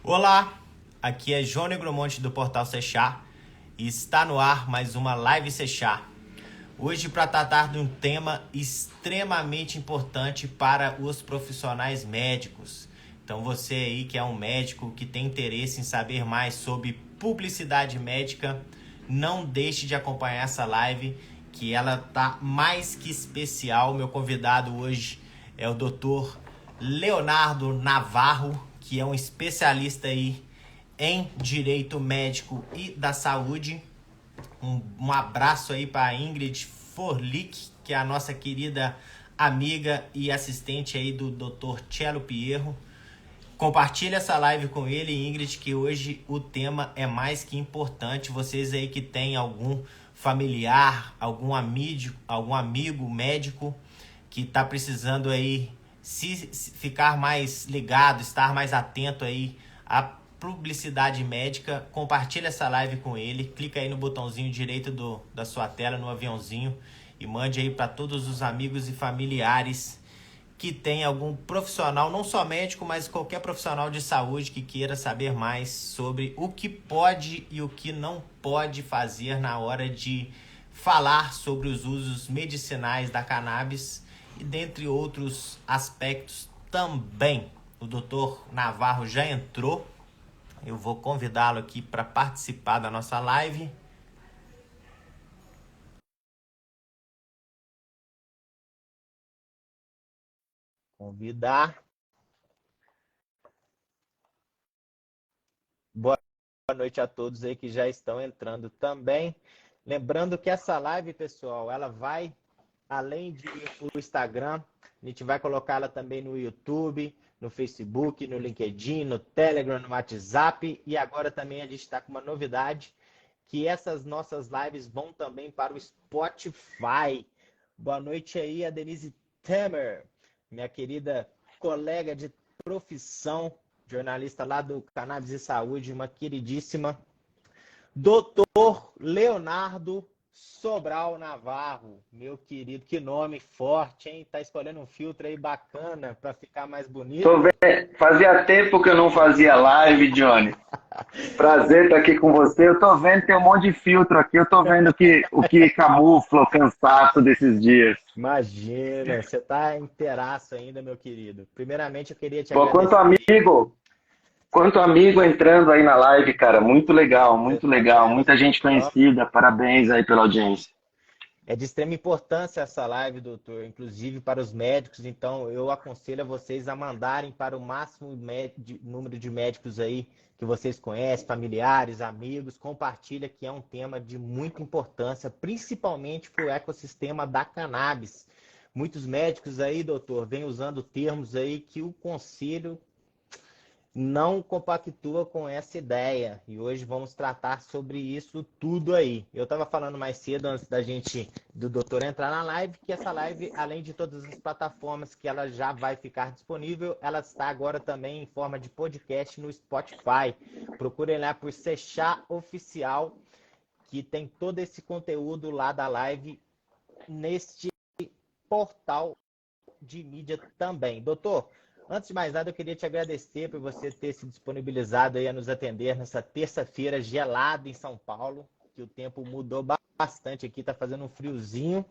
Olá, aqui é João Negromonte do Portal Sechá e está no ar mais uma Live Sechá. Hoje para tratar de um tema extremamente importante para os profissionais médicos. Então você aí que é um médico que tem interesse em saber mais sobre publicidade médica, não deixe de acompanhar essa live que ela tá mais que especial. Meu convidado hoje é o Dr. Leonardo Navarro, que é um especialista aí em direito médico e da saúde. Um abraço aí para Ingrid Forlick, que é a nossa querida amiga e assistente aí do Dr. Cello Pierro. Compartilha essa live com ele, Ingrid, que hoje o tema é mais que importante. Vocês aí que tem algum familiar, algum amigo médico que está precisando aí se ficar mais ligado, estar mais atento aí à publicidade médica, compartilha essa live com ele, clica aí no botãozinho direito da sua tela, no aviãozinho, e mande aí para todos os amigos e familiares que tem algum profissional, não só médico, mas qualquer profissional de saúde que queira saber mais sobre o que pode e o que não pode fazer na hora de falar sobre os usos medicinais da cannabis e dentre outros aspectos também. O Dr. Navarro já entrou. Eu vou convidá-lo aqui para participar da nossa live. Convidar. Boa noite a todos aí que já estão entrando também. Lembrando que essa live, pessoal, ela vai além de o Instagram, a gente vai colocá-la também no YouTube, no Facebook, no LinkedIn, no Telegram, no WhatsApp, e agora também a gente está com uma novidade, que essas nossas lives vão também para o Spotify. Boa noite aí a Denise Temer, minha querida colega de profissão, jornalista lá do Cannabis e Saúde, uma queridíssima. Doutor Leonardo Sobral Navarro, meu querido, que nome forte, hein? Tá escolhendo um filtro aí bacana para ficar mais Tô bonito. vendo. Fazia tempo que eu não fazia live, Johnny. Prazer estar aqui com você. Eu tô vendo, tem um monte de filtro aqui. Eu tô vendo o que camufla o cansaço desses dias. Imagina, você tá inteiraço ainda, meu querido. Primeiramente, eu queria te Pô, agradecer. quanto amigo entrando aí na live, cara. Muito legal, Você muito tá legal. vendo? Muita gente Ó, conhecida. Parabéns aí pela audiência. é de extrema importância essa live, doutor, inclusive para os médicos. Então, eu aconselho a vocês a mandarem para o máximo número de médicos aí que vocês conhecem, familiares, amigos. Compartilha que é um tema de muita importância, principalmente para o ecossistema da cannabis. Muitos médicos aí, doutor, vêm usando termos aí que o conselho não compactua com essa ideia. E hoje vamos tratar sobre isso tudo aí. Eu estava falando mais cedo, antes do doutor entrar na live, que essa live, além de todas as plataformas que ela já vai ficar disponível, ela está agora também em forma de podcast no Spotify. Procurem lá por Sechá Oficial, que tem todo esse conteúdo lá da live neste portal de mídia também. Doutor, antes de mais nada, eu queria te agradecer por você ter se disponibilizado aí a nos atender nessa terça-feira gelada em São Paulo, que o tempo mudou bastante aqui, está fazendo um friozinho.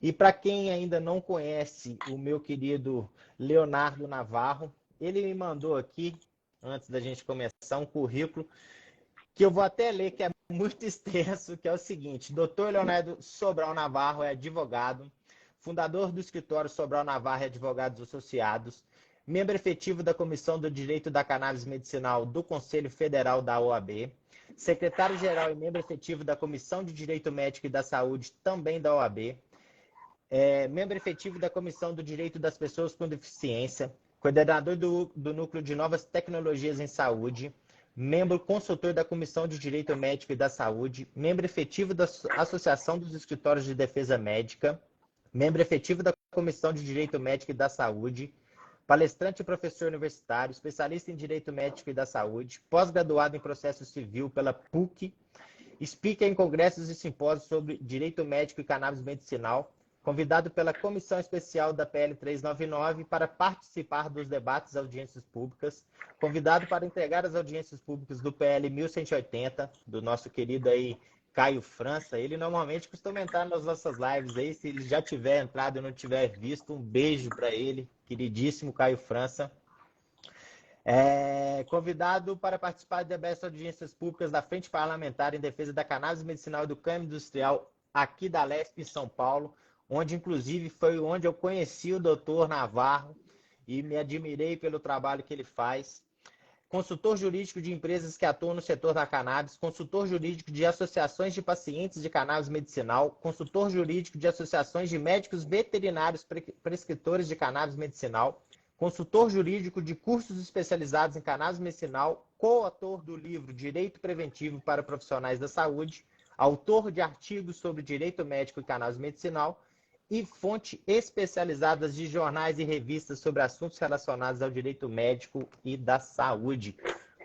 E para quem ainda não conhece o meu querido Leonardo Navarro, ele me mandou aqui, antes da gente começar, um currículo que eu vou até ler, que é muito extenso, que é o seguinte: Dr. Leonardo Sobral Navarro é advogado, fundador do escritório Sobral Navarro e Advogados Associados, membro efetivo da Comissão do Direito da Cannabis Medicinal do Conselho Federal da OAB, secretário-geral e membro efetivo da Comissão de Direito Médico e da Saúde, também da OAB, membro efetivo da Comissão do Direito das Pessoas com Deficiência, coordenador do Núcleo de Novas Tecnologias em Saúde, membro consultor da Comissão de Direito Médico e da Saúde, membro efetivo da Associação dos Escritórios de Defesa Médica, membro efetivo da Comissão de Direito Médico e da Saúde, palestrante e professor universitário, especialista em Direito Médico e da Saúde, pós-graduado em Processo Civil pela PUC, speaker em congressos e simpósios sobre Direito Médico e Cannabis Medicinal, convidado pela Comissão Especial da PL 399 para participar dos debates e audiências públicas, convidado para entregar as audiências públicas do PL 1180, do nosso querido aí Caio França. Ele normalmente costuma entrar nas nossas lives aí, se ele já tiver entrado e não tiver visto, um beijo para ele, queridíssimo Caio França. Convidado para participar de debates e audiências públicas da Frente Parlamentar em Defesa da Cannabis Medicinal e do Câmbio Industrial aqui da Lesp, em São Paulo, onde inclusive foi onde eu conheci o Dr. Navarro e me admirei pelo trabalho que ele faz. Consultor jurídico de empresas que atuam no setor da cannabis, consultor jurídico de associações de pacientes de cannabis medicinal, consultor jurídico de associações de médicos veterinários prescritores de cannabis medicinal, consultor jurídico de cursos especializados em cannabis medicinal, coautor do livro Direito Preventivo para Profissionais da Saúde, autor de artigos sobre direito médico e cannabis medicinal e fonte especializadas de jornais e revistas sobre assuntos relacionados ao direito médico e da saúde.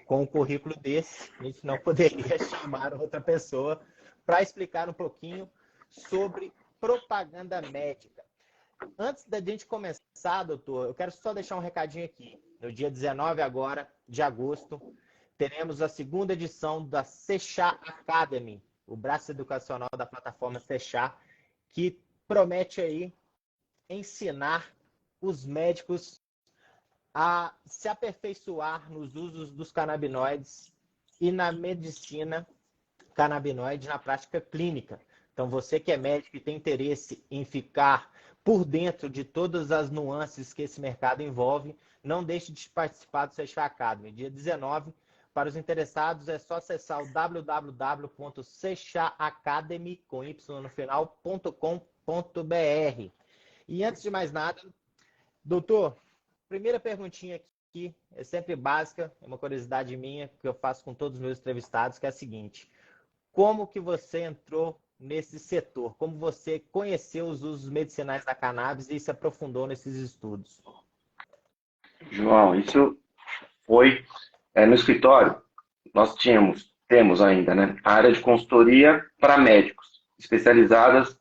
Com um currículo desse, a gente não poderia chamar outra pessoa para explicar um pouquinho sobre propaganda médica. Antes da gente começar, doutor, eu quero só deixar um recadinho aqui. No dia 19 agora, de agosto, teremos a segunda edição da Sechá Academy, o braço educacional da plataforma Sechá, que promete aí ensinar os médicos a se aperfeiçoar nos usos dos canabinoides e na medicina canabinoide na prática clínica. Então, você que é médico e tem interesse em ficar por dentro de todas as nuances que esse mercado envolve, não deixe de participar do Sechá Academy. Dia 19, para os interessados, é só acessar o www.sechaacademy, com y no final.com.br. E antes de mais nada, doutor, primeira perguntinha aqui, é sempre básica, é uma curiosidade minha que eu faço com todos os meus entrevistados, que é a seguinte: como que você entrou nesse setor? Como você conheceu os usos medicinais da cannabis e se aprofundou nesses estudos? João, isso foi no escritório. Nós temos ainda, né, a área de consultoria para médicos, especializadas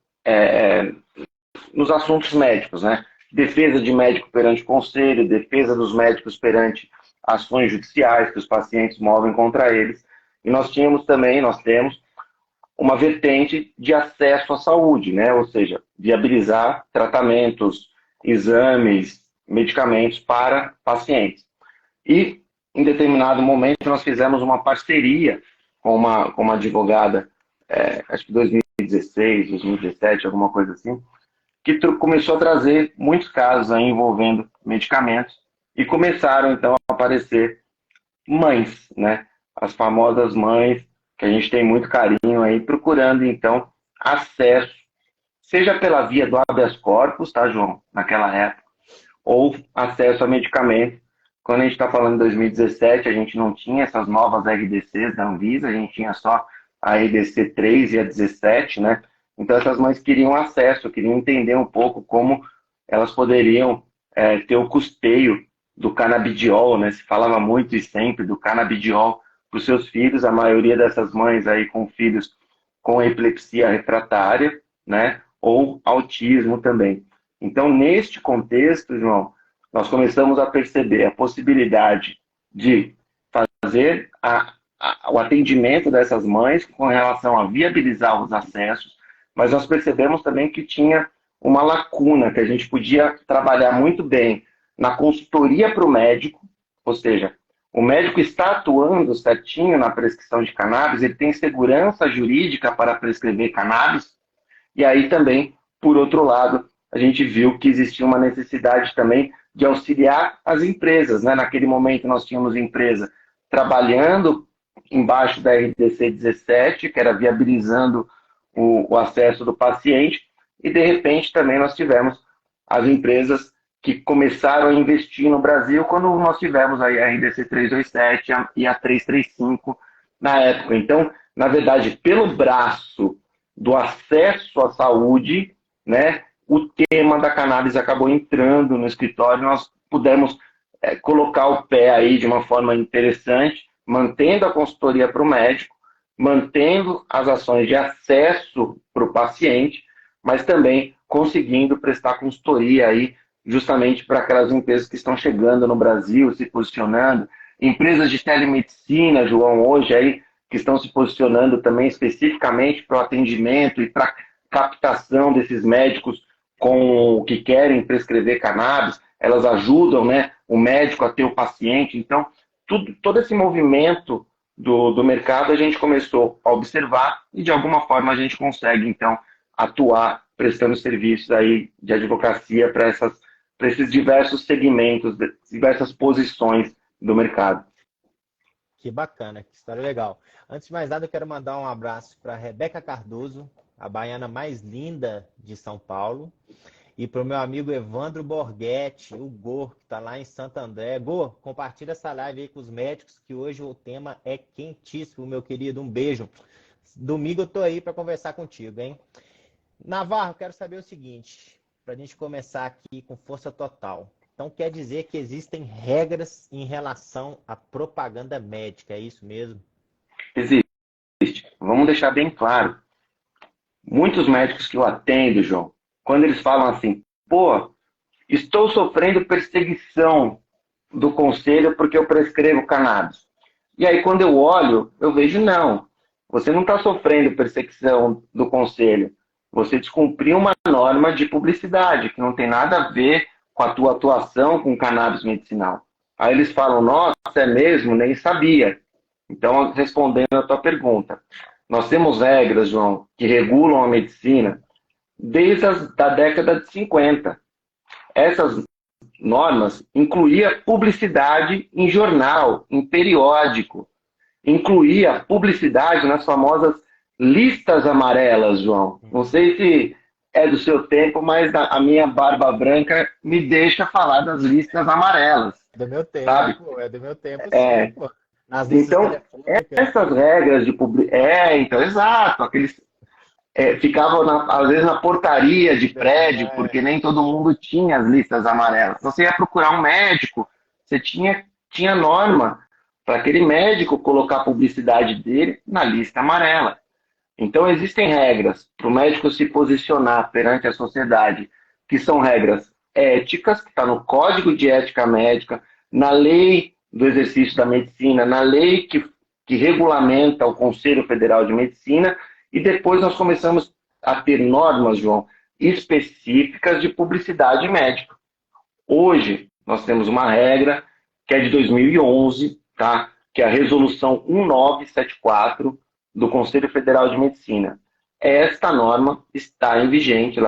nos assuntos médicos, né? Defesa de médico perante conselho, defesa dos médicos perante ações judiciais que os pacientes movem contra eles. E nós temos uma vertente de acesso à saúde, né? Ou seja, viabilizar tratamentos, exames, medicamentos para pacientes. E, em determinado momento, nós fizemos uma parceria com uma advogada, acho que 2016, 2017, alguma coisa assim, que começou a trazer muitos casos aí envolvendo medicamentos e começaram, então, a aparecer mães, né? As famosas mães, que a gente tem muito carinho aí, procurando, então, acesso, seja pela via do habeas corpus, tá, João? Naquela época, ou acesso a medicamento. Quando a gente está falando de 2017, a gente não tinha essas novas RDCs da Anvisa, a gente tinha só a RDC 3 e a 17, né? Então, essas mães queriam acesso, queriam entender um pouco como elas poderiam ter o custeio do canabidiol, né? Se falava muito e sempre do canabidiol para os seus filhos. A maioria dessas mães aí com filhos com epilepsia refratária, né? Ou autismo também. Então, neste contexto, João, nós começamos a perceber a possibilidade de fazer o atendimento dessas mães com relação a viabilizar os acessos, mas nós percebemos também que tinha uma lacuna, que a gente podia trabalhar muito bem na consultoria para o médico, ou seja, o médico está atuando certinho na prescrição de cannabis, ele tem segurança jurídica para prescrever cannabis, e aí também, por outro lado, a gente viu que existia uma necessidade também de auxiliar as empresas, né? Naquele momento nós tínhamos empresa trabalhando embaixo da RDC 17, que era viabilizando o acesso do paciente, e de repente também nós tivemos as empresas que começaram a investir no Brasil quando nós tivemos aí a RDC 327 e a 335 na época. Então, na verdade, pelo braço do acesso à saúde, né, o tema da cannabis acabou entrando no escritório, nós pudemos colocar o pé aí de uma forma interessante, mantendo a consultoria para o médico, mantendo as ações de acesso para o paciente, mas também conseguindo prestar consultoria aí, justamente para aquelas empresas que estão chegando no Brasil, se posicionando. Empresas de telemedicina, João, hoje aí, que estão se posicionando também especificamente para o atendimento e para captação desses médicos com que querem prescrever cannabis, elas ajudam, né, o médico a ter o paciente. Então, todo esse movimento do mercado a gente começou a observar e, de alguma forma, a gente consegue, então, atuar prestando serviços aí de advocacia para esses diversos segmentos, diversas posições do mercado. Que bacana, que história legal. Antes de mais nada, eu quero mandar um abraço para Rebeca Cardoso, a baiana mais linda de São Paulo, e para o meu amigo Evandro Borghetti, o Gor, que está lá em Santo André. Gor, compartilha essa live aí com os médicos, que hoje o tema é quentíssimo, meu querido. Um beijo. Domingo eu tô aí para conversar contigo, hein? Navarro, quero saber o seguinte, para a gente começar aqui com força total. Então, quer dizer que existem regras em relação à propaganda médica, é isso mesmo? Existe. Vamos deixar bem claro. Muitos médicos que eu atendo, João, quando eles falam assim, pô, estou sofrendo perseguição do conselho porque eu prescrevo cannabis. E aí, quando eu olho, eu vejo, não, você não está sofrendo perseguição do conselho. Você descumpriu uma norma de publicidade que não tem nada a ver com a tua atuação com cannabis medicinal. Aí eles falam, nossa, é mesmo? Nem sabia. Então, respondendo a tua pergunta, nós temos regras, João, que regulam a medicina desde a década de 50. Essas normas incluía publicidade em jornal, em periódico, incluía publicidade nas famosas listas amarelas, João. Não sei se é do seu tempo, mas a minha barba branca me deixa falar das listas amarelas, Do meu tempo, sabe? pô, é do meu tempo, sim, pô. Nas listas Então, telefônicas. essas regras de publicidade... então, exato, aqueles... ficavam, às vezes, na portaria de prédio, porque nem todo mundo tinha as listas amarelas. Você ia procurar um médico, você tinha norma para aquele médico colocar a publicidade dele na lista amarela. Então, existem regras para o médico se posicionar perante a sociedade, que são regras éticas, que está no Código de Ética Médica, na lei do exercício da medicina, na lei que regulamenta o Conselho Federal de Medicina, e depois nós começamos a ter normas, João, específicas de publicidade médica. Hoje, nós temos uma regra que é de 2011, tá? Que é a Resolução 1974 do Conselho Federal de Medicina. Esta norma está em vigência,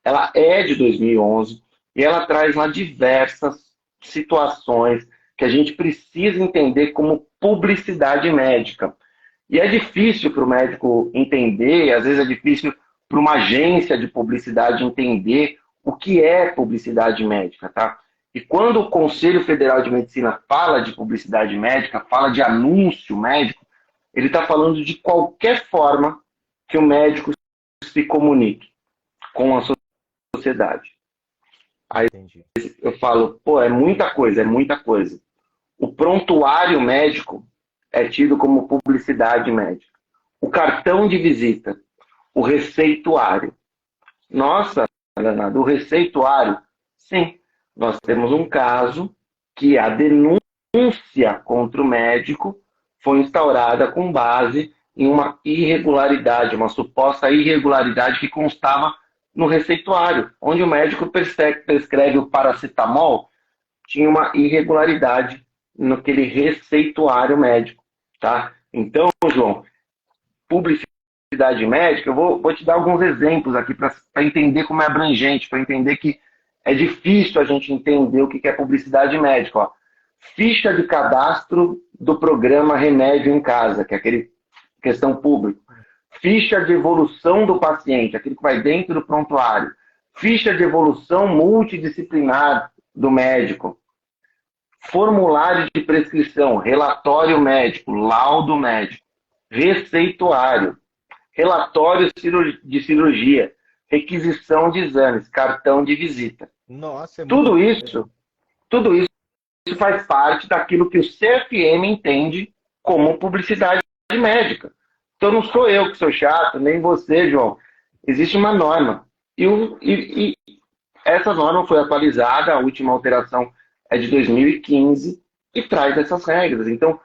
ela é de 2011 e ela traz lá diversas situações que a gente precisa entender como publicidade médica. E é difícil para o médico entender, às vezes é difícil para uma agência de publicidade entender o que é publicidade médica, tá? E quando o Conselho Federal de Medicina fala de publicidade médica, fala de anúncio médico, ele está falando de qualquer forma que o médico se comunique com a sociedade. Aí Entendi. eu falo, pô, é muita coisa, é muita coisa. O prontuário médico é tido como publicidade médica. O cartão de visita, o receituário. Nossa, Leonardo, o receituário, sim. Nós temos um caso que a denúncia contra o médico foi instaurada com base em uma irregularidade, uma suposta irregularidade que constava no receituário, onde o médico prescreve o paracetamol, tinha uma irregularidade naquele receituário médico, tá? Então, João, publicidade médica, eu vou te dar alguns exemplos aqui para entender como é abrangente, para entender que é difícil a gente entender o que é publicidade médica. Ó. Ficha de cadastro do programa Remédio em Casa, que é aquele questão pública. Ficha de evolução do paciente, aquele que vai dentro do prontuário. Ficha de evolução multidisciplinar do médico. Formulário de prescrição, relatório médico, laudo médico, receituário, relatório de cirurgia, requisição de exames, cartão de visita. Nossa, é Tudo muito... isso faz parte daquilo que o CFM entende como publicidade médica. Então não sou eu que sou chato, nem você, João. Existe uma norma. E essa norma foi atualizada, a última alteração é de 2015 e traz essas regras. Então,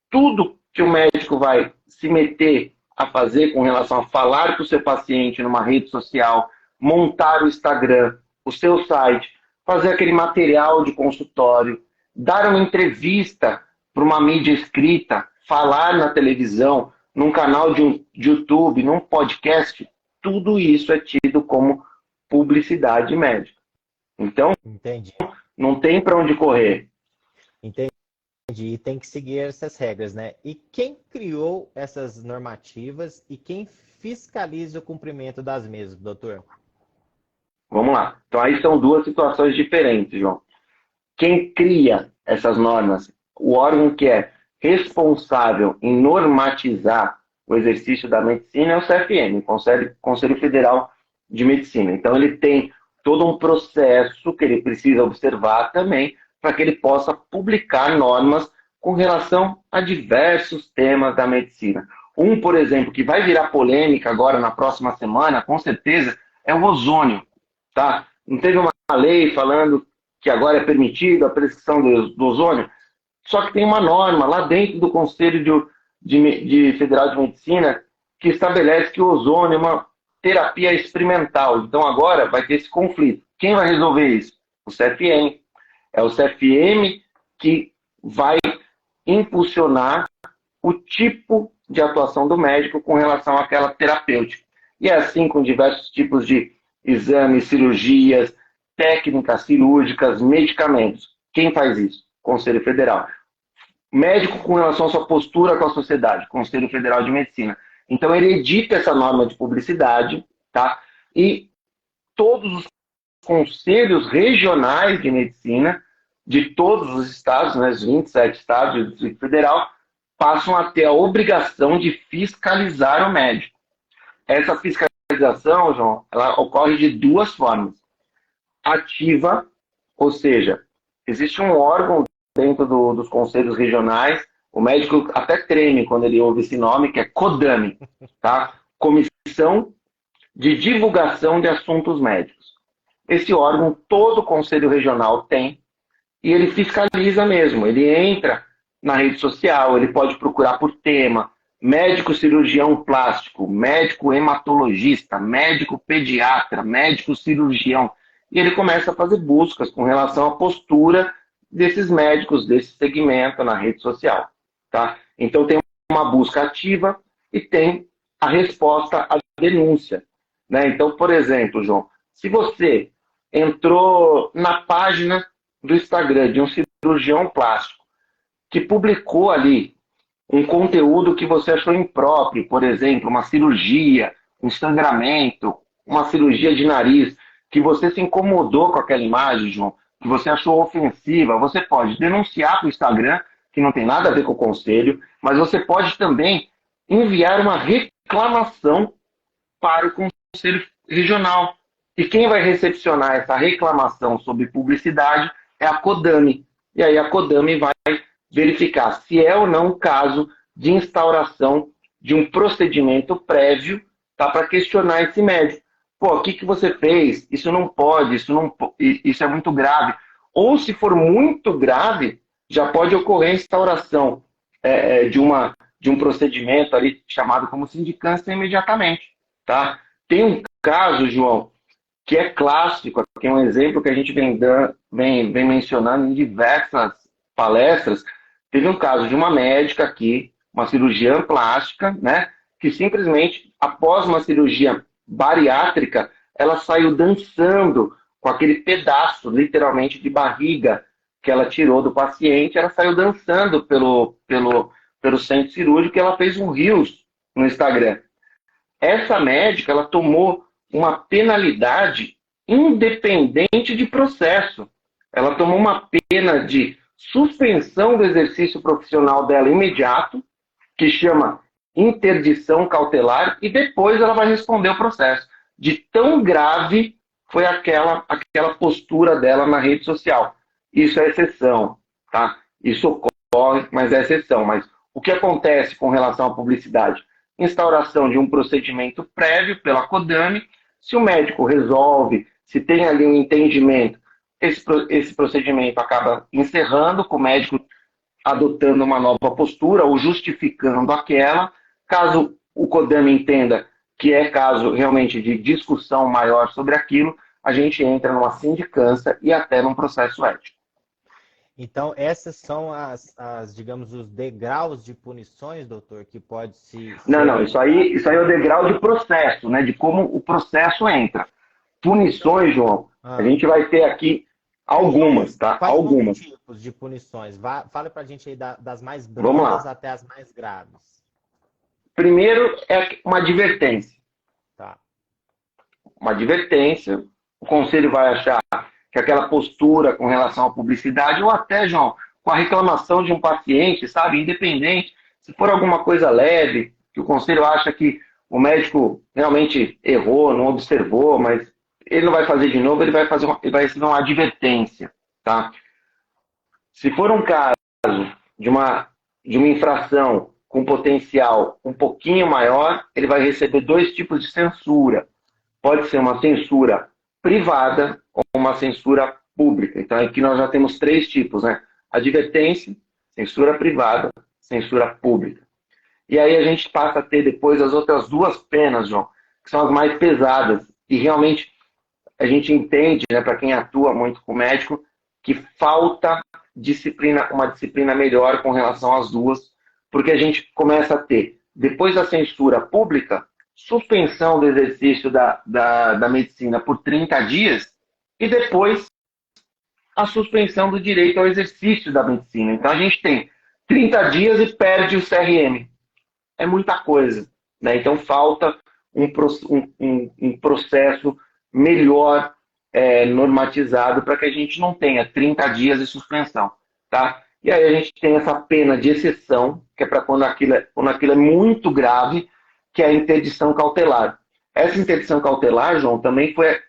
tudo que o médico vai se meter a fazer com relação a falar com o seu paciente numa rede social, montar o Instagram, o seu site, fazer aquele material de consultório, dar uma entrevista para uma mídia escrita, falar na televisão, num canal de YouTube, num podcast, tudo isso é tido como publicidade médica. Então, Entendi. não tem para onde correr. Entendi. E tem que seguir essas regras, né? E quem criou essas normativas e quem fiscaliza o cumprimento das mesmas, doutor? Vamos lá. Então, aí são duas situações diferentes, João. Quem cria essas normas, o órgão que é responsável em normatizar o exercício da medicina é o CFM, o Conselho Federal de Medicina. Então, ele tem todo um processo que ele precisa observar também para que ele possa publicar normas com relação a diversos temas da medicina. Um, por exemplo, que vai virar polêmica agora na próxima semana, com certeza, é o ozônio. Tá? Não teve uma lei falando que agora é permitido a prescrição do ozônio? Só que tem uma norma lá dentro do Conselho de Federal de Medicina que estabelece que o ozônio é uma terapia experimental. Então agora vai ter esse conflito. Quem vai resolver isso? O CFM. É o CFM que vai impulsionar o tipo de atuação do médico com relação àquela terapêutica. E é assim com diversos tipos de exames, cirurgias, técnicas cirúrgicas, medicamentos. Quem faz isso? Conselho Federal. Médico com relação à sua postura com a sociedade, Conselho Federal de Medicina. Então ele edita essa norma de publicidade, tá? E todos os conselhos regionais de medicina de todos os estados, né, os 27 estados e o Distrito Federal, passam a ter a obrigação de fiscalizar o médico. Essa fiscalização, João, ela ocorre de duas formas. Ativa, ou seja, existe um órgão dentro dos conselhos regionais, o médico até treme quando ele ouve esse nome, que é CODAME, tá? Comissão de Divulgação de Assuntos Médicos. Esse órgão todo conselho regional tem e ele fiscaliza mesmo. Ele entra na rede social, ele pode procurar por tema, médico cirurgião plástico, médico hematologista, médico pediatra, médico cirurgião. E ele começa a fazer buscas com relação à postura desses médicos, desse segmento na rede social. Tá? Então tem uma busca ativa e tem a resposta à denúncia. Né? Então, por exemplo, João, se você entrou na página do Instagram de um cirurgião plástico que publicou ali um conteúdo que você achou impróprio, por exemplo, uma cirurgia, um sangramento, uma cirurgia de nariz, que você se incomodou com aquela imagem, João, que você achou ofensiva, você pode denunciar para o Instagram, que não tem nada a ver com o conselho, mas você pode também enviar uma reclamação para o conselho regional. E quem vai recepcionar essa reclamação sobre publicidade é a CODAME. E aí a CODAME vai verificar se é ou não o caso de instauração de um procedimento prévio, tá, para questionar esse médico. Pô, o que você fez? Isso não pode, isso é muito grave. Ou se for muito grave, já pode ocorrer a instauração de um procedimento ali chamado como sindicância imediatamente. Tá? Tem um caso, João, que é clássico, que é um exemplo que a gente vem mencionando em diversas palestras. Teve um caso de uma médica aqui, uma cirurgiã plástica, né, que simplesmente, após uma cirurgia bariátrica, ela saiu dançando com aquele pedaço, literalmente, de barriga que ela tirou do paciente, ela saiu dançando pelo centro cirúrgico e ela fez um Reels no Instagram. Essa médica, ela tomou uma penalidade independente de processo. Ela tomou uma pena de suspensão do exercício profissional dela imediato, que chama interdição cautelar, e depois ela vai responder o processo. De tão grave foi aquela postura dela na rede social. Isso é exceção, tá? Isso ocorre, mas é exceção. Mas o que acontece com relação à publicidade? Instauração de um procedimento prévio pela CODAME, Se o médico resolve, se tem ali um entendimento, esse procedimento acaba encerrando com o médico adotando uma nova postura ou justificando aquela. Caso o CODAMA entenda que é caso realmente de discussão maior sobre aquilo, a gente entra numa sindicância e até num processo ético. Então, essas são digamos, os degraus de punições, doutor, que pode se Não, ser não, isso aí é o aplicado. degrau de processo, né? De como o processo entra. Punições, João, a Ah, gente vai ter aqui algumas, tá? quais são os Algumas. tipos de punições? Fale para a gente aí das mais Vamos brandas lá. até as mais graves. Primeiro é uma advertência. Tá. Uma advertência. O conselho vai achar que aquela postura com relação à publicidade, ou até, João, com a reclamação de um paciente, sabe, independente, se for alguma coisa leve, que o conselho acha que o médico realmente errou, não observou, mas ele não vai fazer de novo, ele vai receber uma advertência, tá? Se for um caso de uma infração com potencial um pouquinho maior, ele vai receber dois tipos de censura. Pode ser uma censura privada ou uma censura pública. Então, aqui nós já temos três tipos, né? Advertência, censura privada, censura pública. E aí a gente passa a ter depois as outras duas penas, João, que são as mais pesadas. E realmente a gente entende, né, para quem atua muito com o médico, que falta uma disciplina melhor com relação às duas, porque a gente começa a ter, depois da censura pública, suspensão do exercício da medicina por 30 dias e depois a suspensão do direito ao exercício da medicina. Então a gente tem 30 dias e perde o CRM. É muita coisa, né? Então falta um processo melhor normatizado para que a gente não tenha 30 dias de suspensão, tá? E aí a gente tem essa pena de exceção, que é para quando aquilo é muito grave, que é a interdição cautelar. Essa interdição cautelar, João, também foi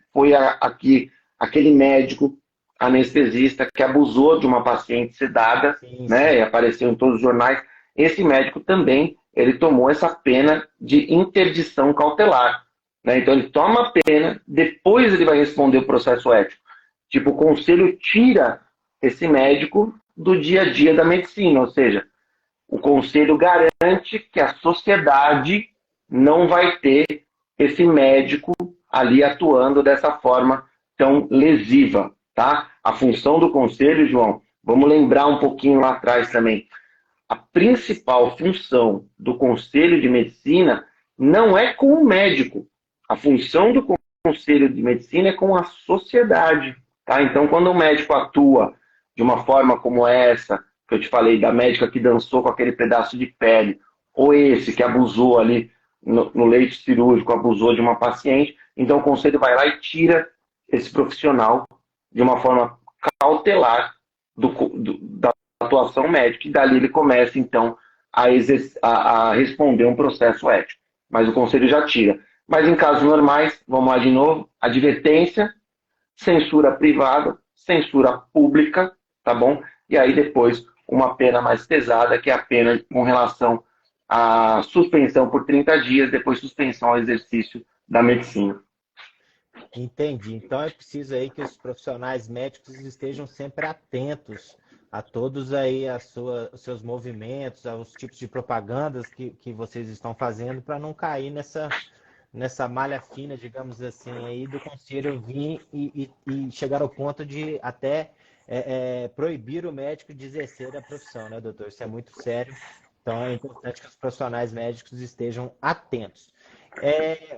aquele médico anestesista que abusou de uma paciente sedada, Sim, né? E sim. apareceu em todos os jornais. Esse médico também ele tomou essa pena de interdição cautelar. Né? Então ele toma a pena, depois ele vai responder o processo ético. Tipo, o conselho tira esse médico do dia a dia da medicina, ou seja, o conselho garante que a sociedade não vai ter esse médico ali atuando dessa forma tão lesiva, tá? A função do conselho, João, vamos lembrar um pouquinho lá atrás também. A principal função do conselho de medicina não é com o médico. A função do conselho de medicina é com a sociedade, tá? Então, quando o médico atua de uma forma como essa, que eu te falei, da médica que dançou com aquele pedaço de pele, ou esse que abusou ali no leito cirúrgico, abusou de uma paciente, então o conselho vai lá e tira esse profissional de uma forma cautelar da atuação médica, e dali ele começa, então, a responder um processo ético. Mas o conselho já tira. Mas em casos normais, vamos lá de novo, advertência, censura privada, censura pública, tá bom? E aí depois uma pena mais pesada, que é a pena com relação à suspensão por 30 dias, depois suspensão ao exercício da medicina. Entendi. Então é preciso aí que os profissionais médicos estejam sempre atentos a todos aí os seus movimentos, aos tipos de propagandas que vocês estão fazendo para não cair nessa malha fina, digamos assim, aí do conselho vir e chegar ao ponto de até proibir o médico de exercer a profissão, né, doutor? Isso é muito sério. Então é importante que os profissionais médicos estejam atentos.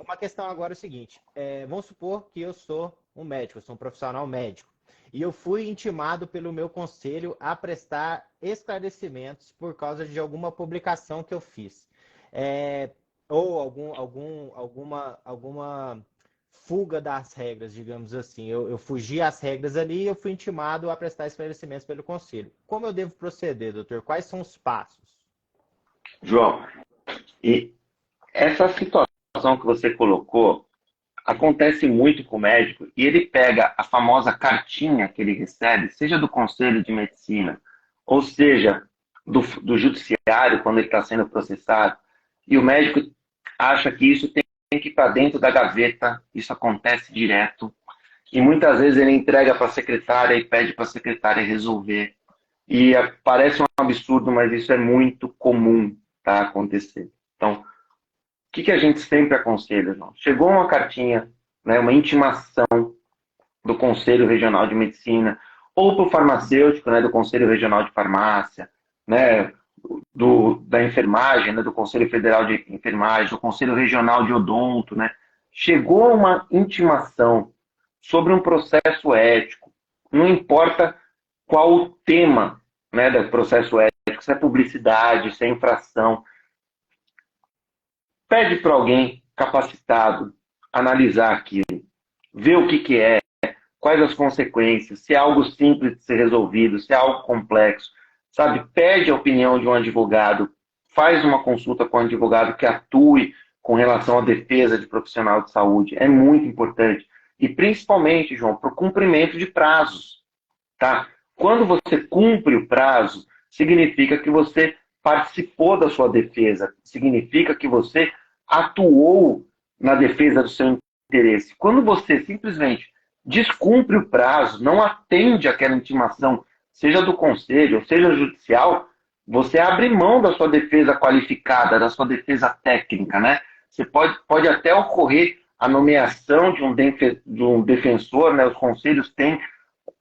Uma questão agora é o seguinte: vamos supor que eu sou um médico, eu sou um profissional médico, e eu fui intimado pelo meu conselho a prestar esclarecimentos por causa de alguma publicação que eu fiz. É, ou alguma fuga das regras, digamos assim. Eu fugi às regras ali e eu fui intimado a prestar esclarecimentos pelo conselho. Como eu devo proceder, doutor? Quais são os passos? João, e essa situação que você colocou acontece muito com o médico e ele pega a famosa cartinha que ele recebe, seja do Conselho de Medicina, ou seja, do Judiciário, quando ele está sendo processado, e o médico acha que isso tem que ir para dentro da gaveta, isso acontece direto. E muitas vezes ele entrega para a secretária e pede para a secretária resolver. E parece um absurdo, mas isso é muito comum, tá, acontecer. Então, o que a gente sempre aconselha, irmão? Chegou uma cartinha, né, uma intimação do Conselho Regional de Medicina, ou para o farmacêutico, né, do Conselho Regional de Farmácia, né, da enfermagem, né, do Conselho Federal de Enfermagem, do Conselho Regional de Odonto, né, chegou uma intimação sobre um processo ético, não importa qual o tema, né, do processo ético, se é publicidade, se é infração, pede para alguém capacitado analisar aquilo, ver o que é, quais as consequências, se é algo simples de ser resolvido, se é algo complexo, sabe? Pede a opinião de um advogado, faz uma consulta com um advogado que atue com relação à defesa de profissional de saúde. É muito importante. E principalmente, João, para o cumprimento de prazos, tá? Quando você cumpre o prazo, significa que você participou da sua defesa, significa que você atuou na defesa do seu interesse. Quando você simplesmente descumpre o prazo, não atende aquela intimação, seja do conselho, seja judicial, você abre mão da sua defesa qualificada, da sua defesa técnica, né? Você pode até ocorrer a nomeação de um defensor, né? Os conselhos têm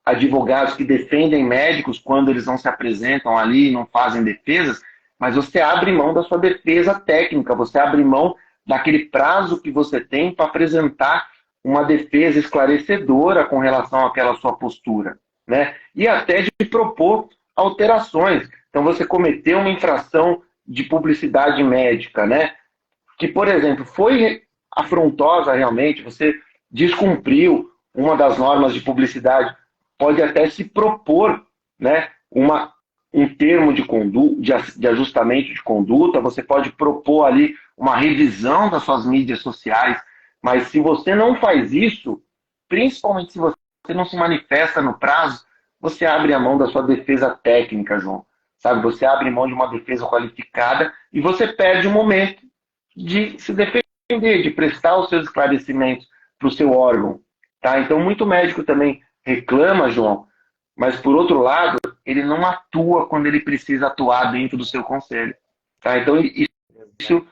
advogados que defendem médicos quando eles não se apresentam ali e não fazem defesas, mas você abre mão da sua defesa técnica, você abre mão daquele prazo que você tem para apresentar uma defesa esclarecedora com relação àquela sua postura, né? E até de propor alterações. Então você cometeu uma infração de publicidade médica, né? Que, por exemplo, foi afrontosa realmente, você descumpriu uma das normas de publicidade, pode até se propor, né, um termo de ajustamento de conduta, você pode propor ali uma revisão das suas mídias sociais, mas se você não faz isso, principalmente se você não se manifesta no prazo, você abre a mão da sua defesa técnica, João. Sabe? Você abre mão de uma defesa qualificada e você perde o momento de se defender, de prestar os seus esclarecimentos para o seu órgão. Tá? Então, muito médico também reclama, João, mas, por outro lado, ele não atua quando ele precisa atuar dentro do seu conselho. Tá? Então, isso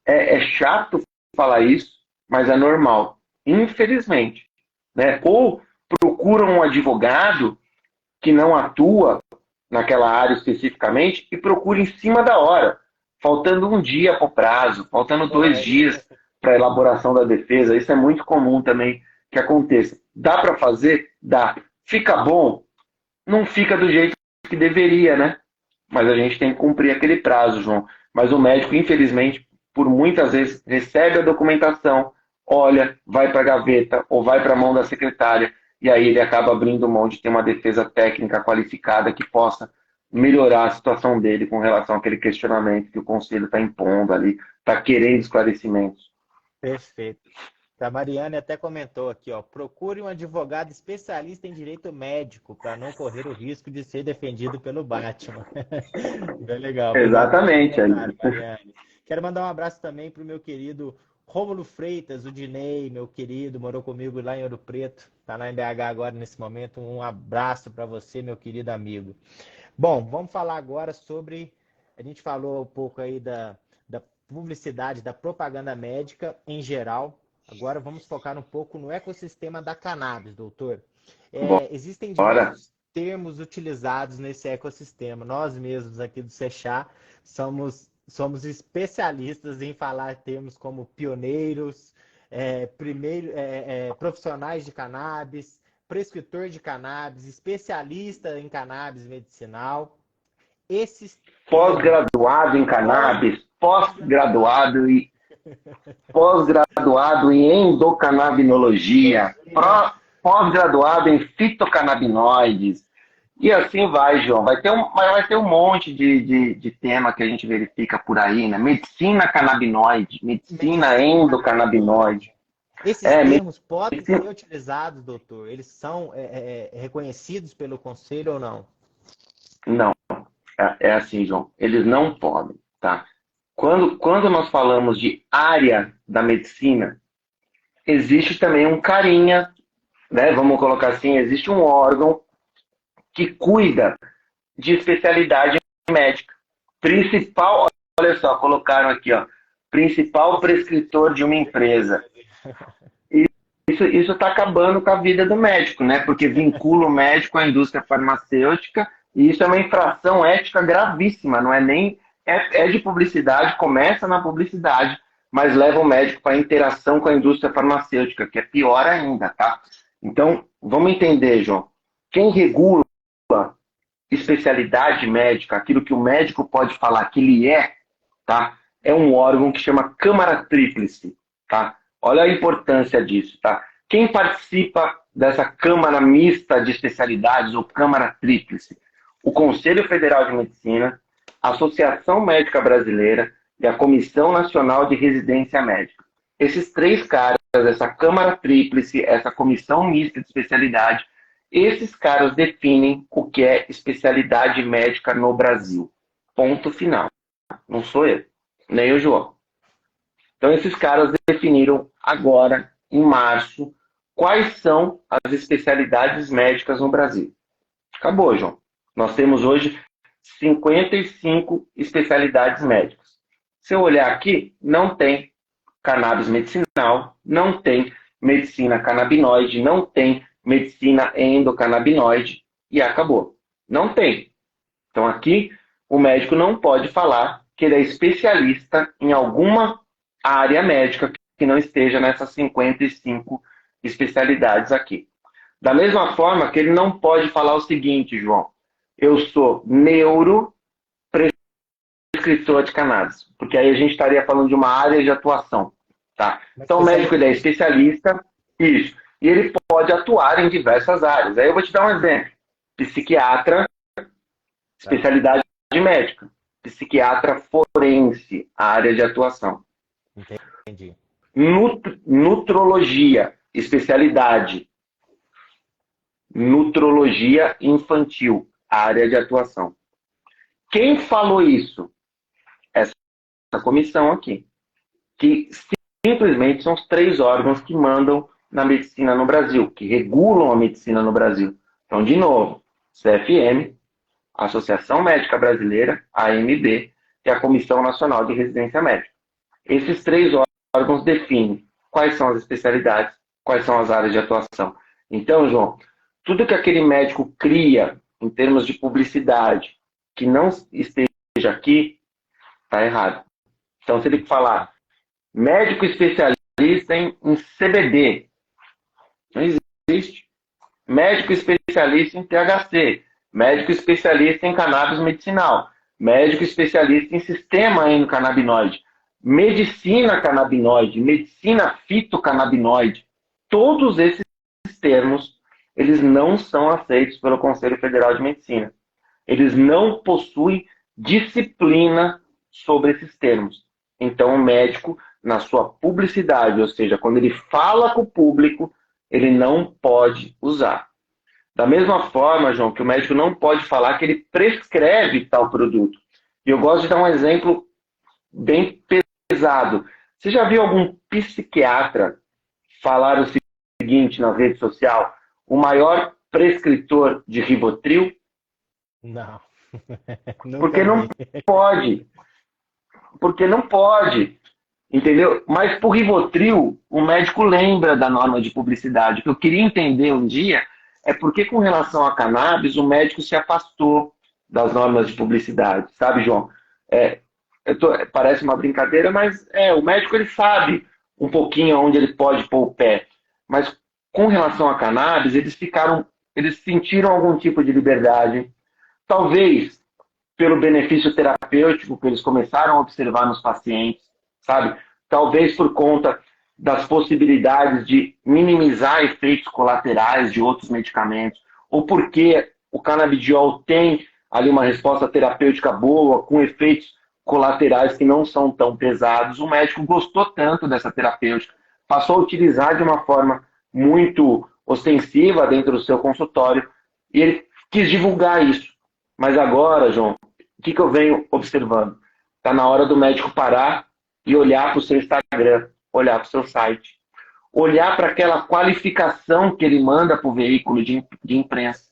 é chato falar isso, mas é normal. Infelizmente. Né? Ou procura um advogado que não atua naquela área especificamente e procura em cima da hora, faltando um dia para o prazo, faltando 2 dias para a elaboração da defesa. Isso é muito comum também que aconteça. Dá para fazer? Dá. Fica bom? Não fica do jeito que deveria, né? Mas a gente tem que cumprir aquele prazo, João. Mas o médico, infelizmente, por muitas vezes, recebe a documentação, olha, vai para a gaveta ou vai para a mão da secretária, e aí ele acaba abrindo mão de ter uma defesa técnica qualificada que possa melhorar a situação dele com relação àquele questionamento que o conselho está impondo ali, está querendo esclarecimentos. Perfeito. A Mariane até comentou aqui, ó, procure um advogado especialista em direito médico para não correr o risco de ser defendido pelo Batman. Bem legal. Obrigado pelo Exatamente. comentário, Mariane. Quero mandar um abraço também para o meu querido Rômulo Freitas, o Dinei, meu querido, morou comigo lá em Ouro Preto, está lá em BH agora nesse momento. Um abraço para você, meu querido amigo. Bom, vamos falar agora sobre, a gente falou um pouco aí da publicidade, da propaganda médica em geral. Agora vamos focar um pouco no ecossistema da cannabis, doutor. Existem Bora. diversos termos utilizados nesse ecossistema. Nós mesmos aqui do Sechá somos especialistas em falar termos como pioneiros, profissionais de cannabis, prescritor de cannabis, especialista em cannabis medicinal. Esses Pós-graduado em cannabis, pós-graduado em endocannabinologia, pós-graduado em fitocannabinoides. E assim vai, João. Vai ter um monte de tema que a gente verifica por aí, né? Medicina canabinoide, medicina endocannabinoide. Esses termos podem ser utilizados, doutor? Eles são reconhecidos pelo conselho ou não? Não. É assim, João. Eles não podem, tá? Quando nós falamos de área da medicina, existe também um carinha, né? Vamos colocar assim, existe um órgão que cuida de especialidade médica. Principal, olha só, colocaram aqui, ó, principal prescritor de uma empresa. Isso está acabando com a vida do médico, né? Porque vincula o médico à indústria farmacêutica e isso é uma infração ética gravíssima, não é nem... É de publicidade, começa na publicidade, mas leva o médico para a interação com a indústria farmacêutica, que é pior ainda, tá? Então, vamos entender, João. Quem regula especialidade médica, aquilo que o médico pode falar que ele é, tá? É um órgão que chama Câmara Tríplice, tá? Olha a importância disso, tá? Quem participa dessa Câmara Mista de Especialidades, ou Câmara Tríplice? O Conselho Federal de Medicina, a Associação Médica Brasileira e a Comissão Nacional de Residência Médica. Esses três caras, essa Câmara Tríplice, essa Comissão Mista de Especialidade, esses caras definem o que é especialidade médica no Brasil. Ponto final. Não sou eu, nem o João. Então, esses caras definiram agora, em março, quais são as especialidades médicas no Brasil. Acabou, João. Nós temos hoje 55 especialidades médicas. Se eu olhar aqui, não tem cannabis medicinal, não tem medicina canabinoide, não tem medicina endocannabinoide e acabou. Não tem. Então aqui o médico não pode falar que ele é especialista em alguma área médica que não esteja nessas 55 especialidades aqui. Da mesma forma que ele não pode falar o seguinte, João, eu sou neuroprescritor de cannabis, porque aí a gente estaria falando de uma área de atuação. Tá? Então o médico ele é especialista, isso, e ele pode atuar em diversas áreas. Aí eu vou te dar um exemplo. Psiquiatra, especialidade médica. Psiquiatra forense, área de atuação. Entendi. Nutrologia, especialidade. Nutrologia infantil, área de atuação. Quem falou isso? Essa comissão aqui. Que simplesmente são os três órgãos que mandam na medicina no Brasil, que regulam a medicina no Brasil. Então, de novo, CFM, Associação Médica Brasileira, AMB, e a Comissão Nacional de Residência Médica. Esses três órgãos definem quais são as especialidades, quais são as áreas de atuação. Então, João, tudo que aquele médico cria em termos de publicidade que não esteja aqui, está errado. Então, se ele falar médico especialista em CBD, não existe. Médico especialista em THC, médico especialista em cannabis medicinal, médico especialista em sistema endocannabinoide, medicina canabinoide, medicina fitocannabinoide. Todos esses termos, eles não são aceitos pelo Conselho Federal de Medicina. Eles não possuem disciplina sobre esses termos. Então, o médico, na sua publicidade, ou seja, quando ele fala com o público, ele não pode usar. Da mesma forma, João, que o médico não pode falar que ele prescreve tal produto. E eu gosto de dar um exemplo bem pesado. Você já viu algum psiquiatra falar o seguinte na rede social? O maior prescritor de Rivotril? Não. Porque não pode. Porque não pode. Entendeu? Mas por Rivotril, o médico lembra da norma de publicidade. O que eu queria entender um dia é porque, com relação a cannabis, o médico se afastou das normas de publicidade. Sabe, João? Parece uma brincadeira, mas o médico ele sabe um pouquinho onde ele pode pôr o pé. Mas com relação a cannabis, eles sentiram algum tipo de liberdade. Talvez pelo benefício terapêutico que eles começaram a observar nos pacientes, sabe? Talvez por conta das possibilidades de minimizar efeitos colaterais de outros medicamentos, ou porque o canabidiol tem ali uma resposta terapêutica boa, com efeitos colaterais que não são tão pesados. O médico gostou tanto dessa terapêutica, passou a utilizar de uma forma muito ostensiva dentro do seu consultório, e ele quis divulgar isso. Mas agora, João, o que eu venho observando? Está na hora do médico parar e olhar para o seu Instagram, olhar para o seu site, olhar para aquela qualificação que ele manda para o veículo de imprensa.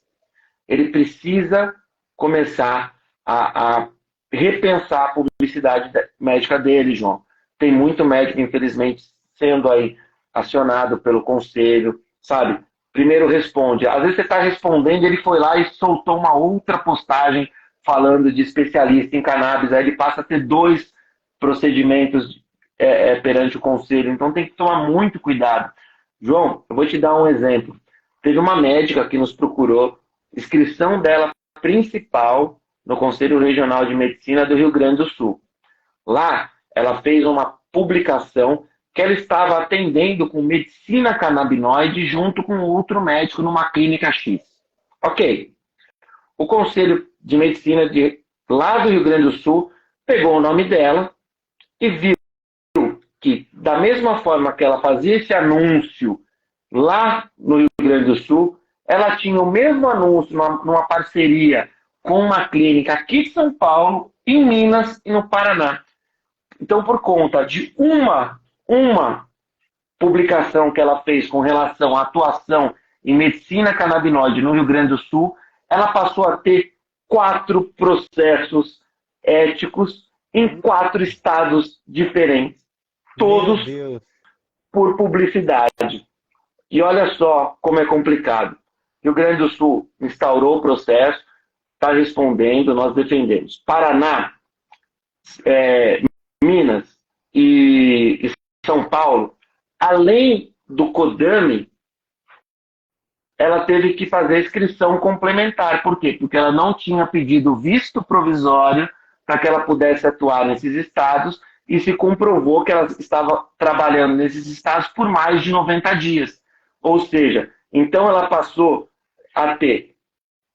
Ele precisa começar a repensar a publicidade médica dele, João. Tem muito médico, infelizmente, sendo aí acionado pelo conselho, sabe? Primeiro responde. Às vezes você está respondendo, ele foi lá e soltou uma outra postagem falando de especialista em cannabis, aí ele passa a ter 2 procedimentos perante o conselho. Então tem que tomar muito cuidado. João, eu vou te dar um exemplo. Teve uma médica que nos procurou, inscrição dela principal no Conselho Regional de Medicina do Rio Grande do Sul. Lá, ela fez uma publicação que ela estava atendendo com medicina canabinoide junto com outro médico numa clínica X. Ok. O Conselho de Medicina lá do Rio Grande do Sul pegou o nome dela e viu que, da mesma forma que ela fazia esse anúncio lá no Rio Grande do Sul, ela tinha o mesmo anúncio numa parceria com uma clínica aqui de São Paulo, em Minas e no Paraná. Então, por conta de uma publicação que ela fez com relação à atuação em medicina canabinoide no Rio Grande do Sul, ela passou a ter 4 processos éticos em 4 estados diferentes, todos por publicidade. E olha só como é complicado. Rio Grande do Sul instaurou o processo, está respondendo, nós defendemos. Paraná, Minas e São Paulo, além do CODAME, ela teve que fazer inscrição complementar. Por quê? Porque ela não tinha pedido visto provisório para que ela pudesse atuar nesses estados e se comprovou que ela estava trabalhando nesses estados por mais de 90 dias. Ou seja, então ela passou a ter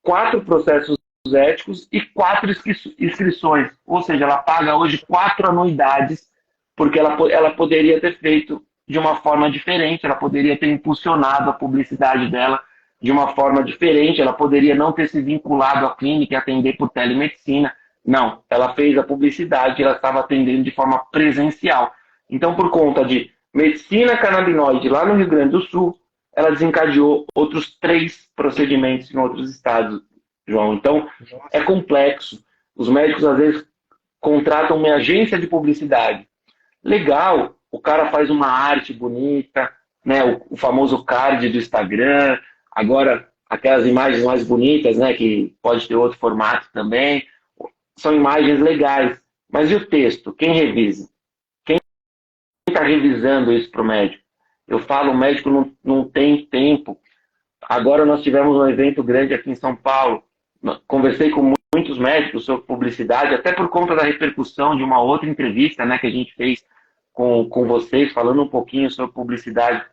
4 processos éticos e 4 inscrições. Ou seja, ela paga hoje 4 anuidades, porque ela poderia ter feito de uma forma diferente, ela poderia ter impulsionado a publicidade dela de uma forma diferente, ela poderia não ter se vinculado à clínica e atender por telemedicina. Não, ela fez a publicidade, ela estava atendendo de forma presencial. Então, por conta de medicina canabinoide lá no Rio Grande do Sul, ela desencadeou outros 3 procedimentos em outros estados, João. Então, é complexo. Os médicos, às vezes, contratam uma agência de publicidade. Legal, o cara faz uma arte bonita, né? O famoso card do Instagram, agora aquelas imagens mais bonitas, né? Que pode ter outro formato também. São imagens legais. Mas e o texto? Quem revisa? Quem está revisando isso para o médico? Eu falo, o médico não tem tempo. Agora nós tivemos um evento grande aqui em São Paulo. Conversei com muitos médicos sobre publicidade, até por conta da repercussão de uma outra entrevista, né, que a gente fez com vocês, falando um pouquinho sobre publicidade.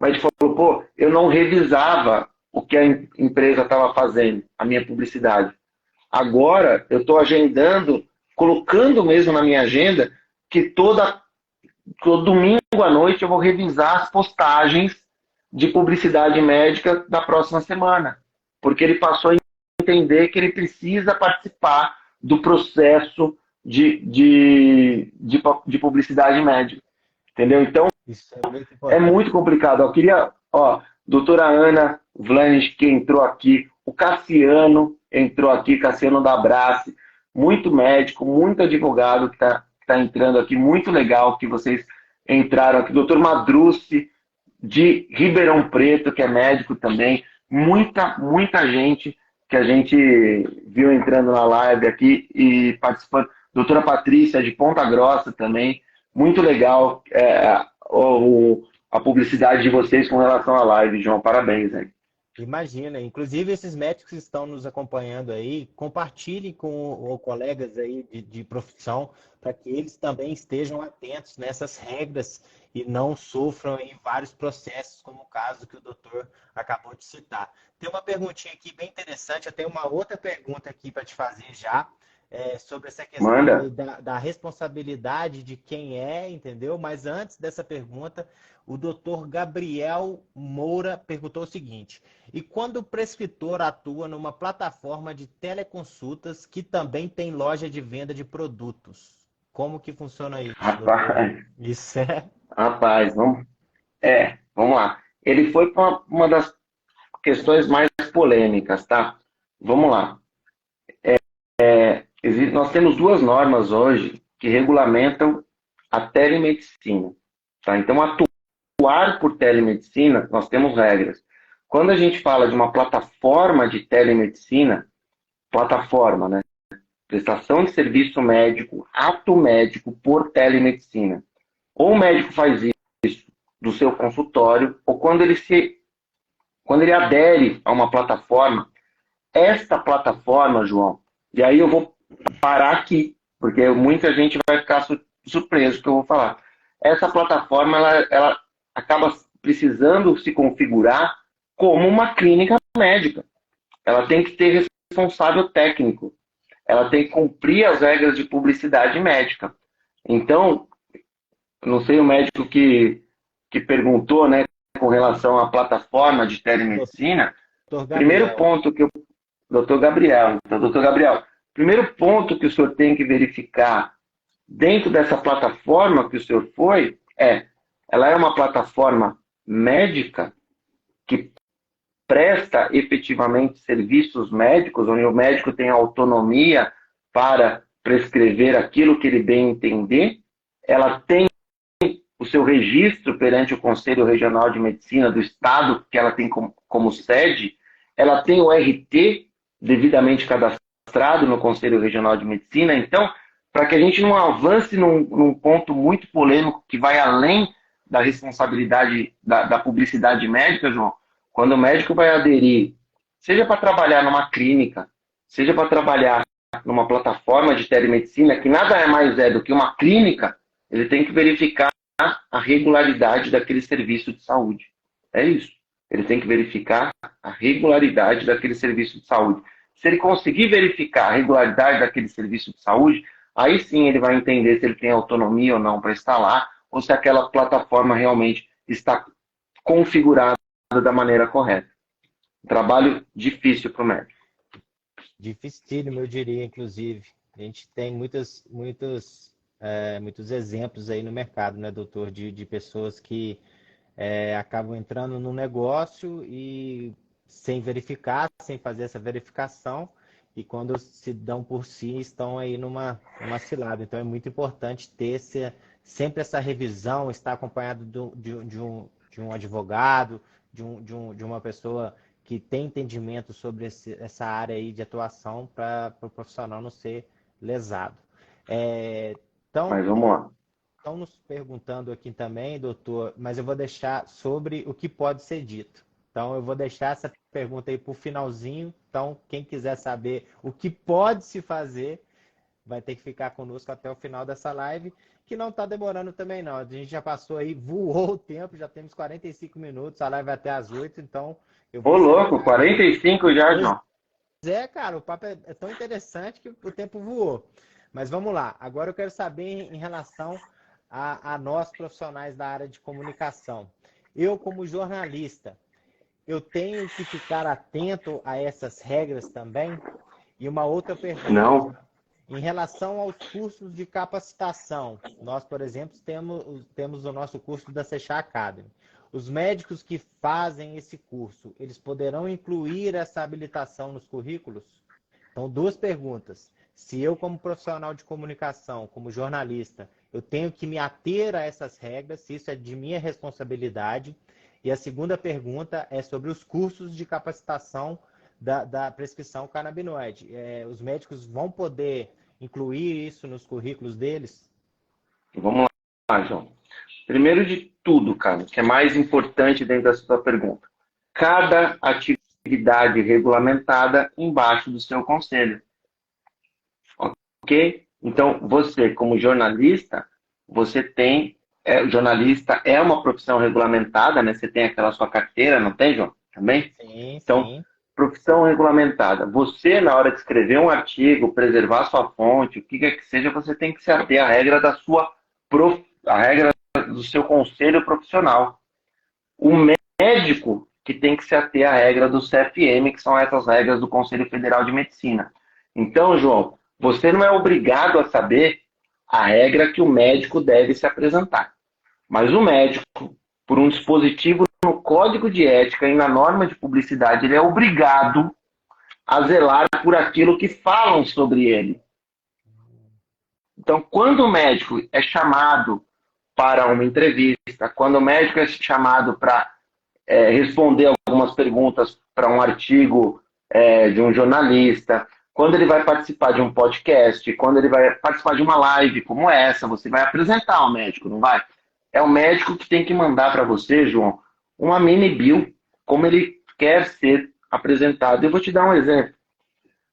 O médico falou, pô, eu não revisava o que a empresa estava fazendo, a minha publicidade. Agora eu estou agendando, colocando mesmo na minha agenda, que todo domingo à noite eu vou revisar as postagens de publicidade médica da próxima semana. Porque ele passou a entender que ele precisa participar do processo de publicidade médica. Entendeu? Então, isso é muito complicado. Eu queria, doutora Ana Vlanes, que entrou aqui, o Cassiano entrou aqui, Cassiano da Abrace, muito médico, muito advogado que está entrando aqui, muito legal que vocês entraram aqui. Doutor Madrucci, de Ribeirão Preto, que é médico também, muita gente que a gente viu entrando na live aqui e participando. Doutora Patrícia, de Ponta Grossa também, muito legal a publicidade de vocês com relação à live, João, parabéns, hein? Imagina, inclusive esses médicos que estão nos acompanhando aí, compartilhem com colegas aí de profissão, para que eles também estejam atentos nessas regras e não sofram em vários processos, como o caso que o doutor acabou de citar. Tem uma perguntinha aqui bem interessante, eu tenho uma outra pergunta aqui para te fazer já. sobre essa questão aí Manda. da responsabilidade de quem é, entendeu? Mas antes dessa pergunta, o doutor Gabriel Moura perguntou o seguinte: e quando o prescritor atua numa plataforma de teleconsultas que também tem loja de venda de produtos, como que funciona isso, doutor? Rapaz, Isso é. rapaz, vamos lá. Ele foi para uma das questões mais polêmicas, tá? Vamos lá. Nós temos duas normas hoje que regulamentam a telemedicina, tá? Então, atuar por telemedicina, nós temos regras. Quando a gente fala de uma plataforma de telemedicina, plataforma, né? Prestação de serviço médico, ato médico por telemedicina. Ou o médico faz isso do seu consultório, ou quando ele adere a uma plataforma, esta plataforma, João, e aí eu vou parar aqui, porque muita gente vai ficar surpreso que eu vou falar. Essa plataforma, ela acaba precisando se configurar como uma clínica médica. Ela tem que ter responsável técnico. Ela tem que cumprir as regras de publicidade médica. Então, não sei o médico que perguntou, né, com relação à plataforma de telemedicina, Doutor primeiro Gabriel. ponto que doutor Gabriel, então, doutor Gabriel, primeiro ponto que o senhor tem que verificar dentro dessa plataforma que o senhor foi ela é uma plataforma médica que presta efetivamente serviços médicos, onde o médico tem autonomia para prescrever aquilo que ele bem entender, ela tem o seu registro perante o Conselho Regional de Medicina do Estado, que ela tem como sede, ela tem o RT devidamente cadastrado no Conselho Regional de Medicina. Então, para que a gente não avance num ponto muito polêmico que vai além da responsabilidade da publicidade médica, João, quando o médico vai aderir, seja para trabalhar numa clínica, seja para trabalhar numa plataforma de telemedicina, que nada mais é do que uma clínica, ele tem que verificar a regularidade daquele serviço de saúde. É isso. Ele tem que verificar a regularidade daquele serviço de saúde. Se ele conseguir verificar a regularidade daquele serviço de saúde, aí sim ele vai entender se ele tem autonomia ou não para instalar, ou se aquela plataforma realmente está configurada da maneira correta. Um trabalho difícil para o médico. Dificílimo, eu diria, inclusive. A gente tem muitos exemplos aí no mercado, né, doutor, de pessoas que acabam entrando no negócio e sem verificar, sem fazer essa verificação, e quando se dão por si, estão aí numa cilada. Então é muito importante ter sempre essa revisão, estar acompanhado de um advogado, de uma pessoa que tem entendimento sobre essa área aí de atuação para o profissional não ser lesado. Então, Mas vamos lá. estão nos perguntando aqui também, doutor, mas eu vou deixar sobre o que pode ser dito. Então, eu vou deixar essa pergunta aí para o finalzinho. Então, quem quiser saber o que pode se fazer, vai ter que ficar conosco até o final dessa live, que não está demorando também não. A gente já passou aí, voou o tempo, já temos 45 minutos, a live vai até às 8, então eu Ô, vou louco, acelerar. 45 já, João. Cara, o papo é tão interessante que o tempo voou. Mas vamos lá. Agora eu quero saber em relação a nós profissionais da área de comunicação. Eu, como jornalista, eu tenho que ficar atento a essas regras também? E uma outra pergunta. Não. Em relação aos cursos de capacitação, nós, por exemplo, temos o nosso curso da Sechá Academy. Os médicos que fazem esse curso, eles poderão incluir essa habilitação nos currículos? Então, duas perguntas. Se eu, como profissional de comunicação, como jornalista, eu tenho que me ater a essas regras, se isso é de minha responsabilidade. E a segunda pergunta é sobre os cursos de capacitação da prescrição canabinoide. Os médicos vão poder incluir isso nos currículos deles? Vamos lá, João. Primeiro de tudo, cara, que é mais importante dentro da sua pergunta. Cada atividade regulamentada embaixo do seu conselho. Ok? Então, você, como jornalista, você tem... jornalista é uma profissão regulamentada, né? Você tem aquela sua carteira, não tem, João? Também? Sim, Então, sim. profissão regulamentada. Você, na hora de escrever um artigo, preservar sua fonte, o que quer que seja, você tem que se ater à regra a regra do seu conselho profissional. O médico que tem que se ater à regra do CFM, que são essas regras do Conselho Federal de Medicina. Então, João, você não é obrigado a saber a regra que o médico deve se apresentar. Mas o médico, por um dispositivo no Código de Ética e na norma de publicidade, ele é obrigado a zelar por aquilo que falam sobre ele. Então, quando o médico é chamado para uma entrevista, quando o médico é chamado para responder algumas perguntas para um artigo de um jornalista, quando ele vai participar de um podcast, quando ele vai participar de uma live como essa, você vai apresentar ao médico, não vai? É o médico que tem que mandar para você, João, uma mini bio, como ele quer ser apresentado. Eu vou te dar um exemplo.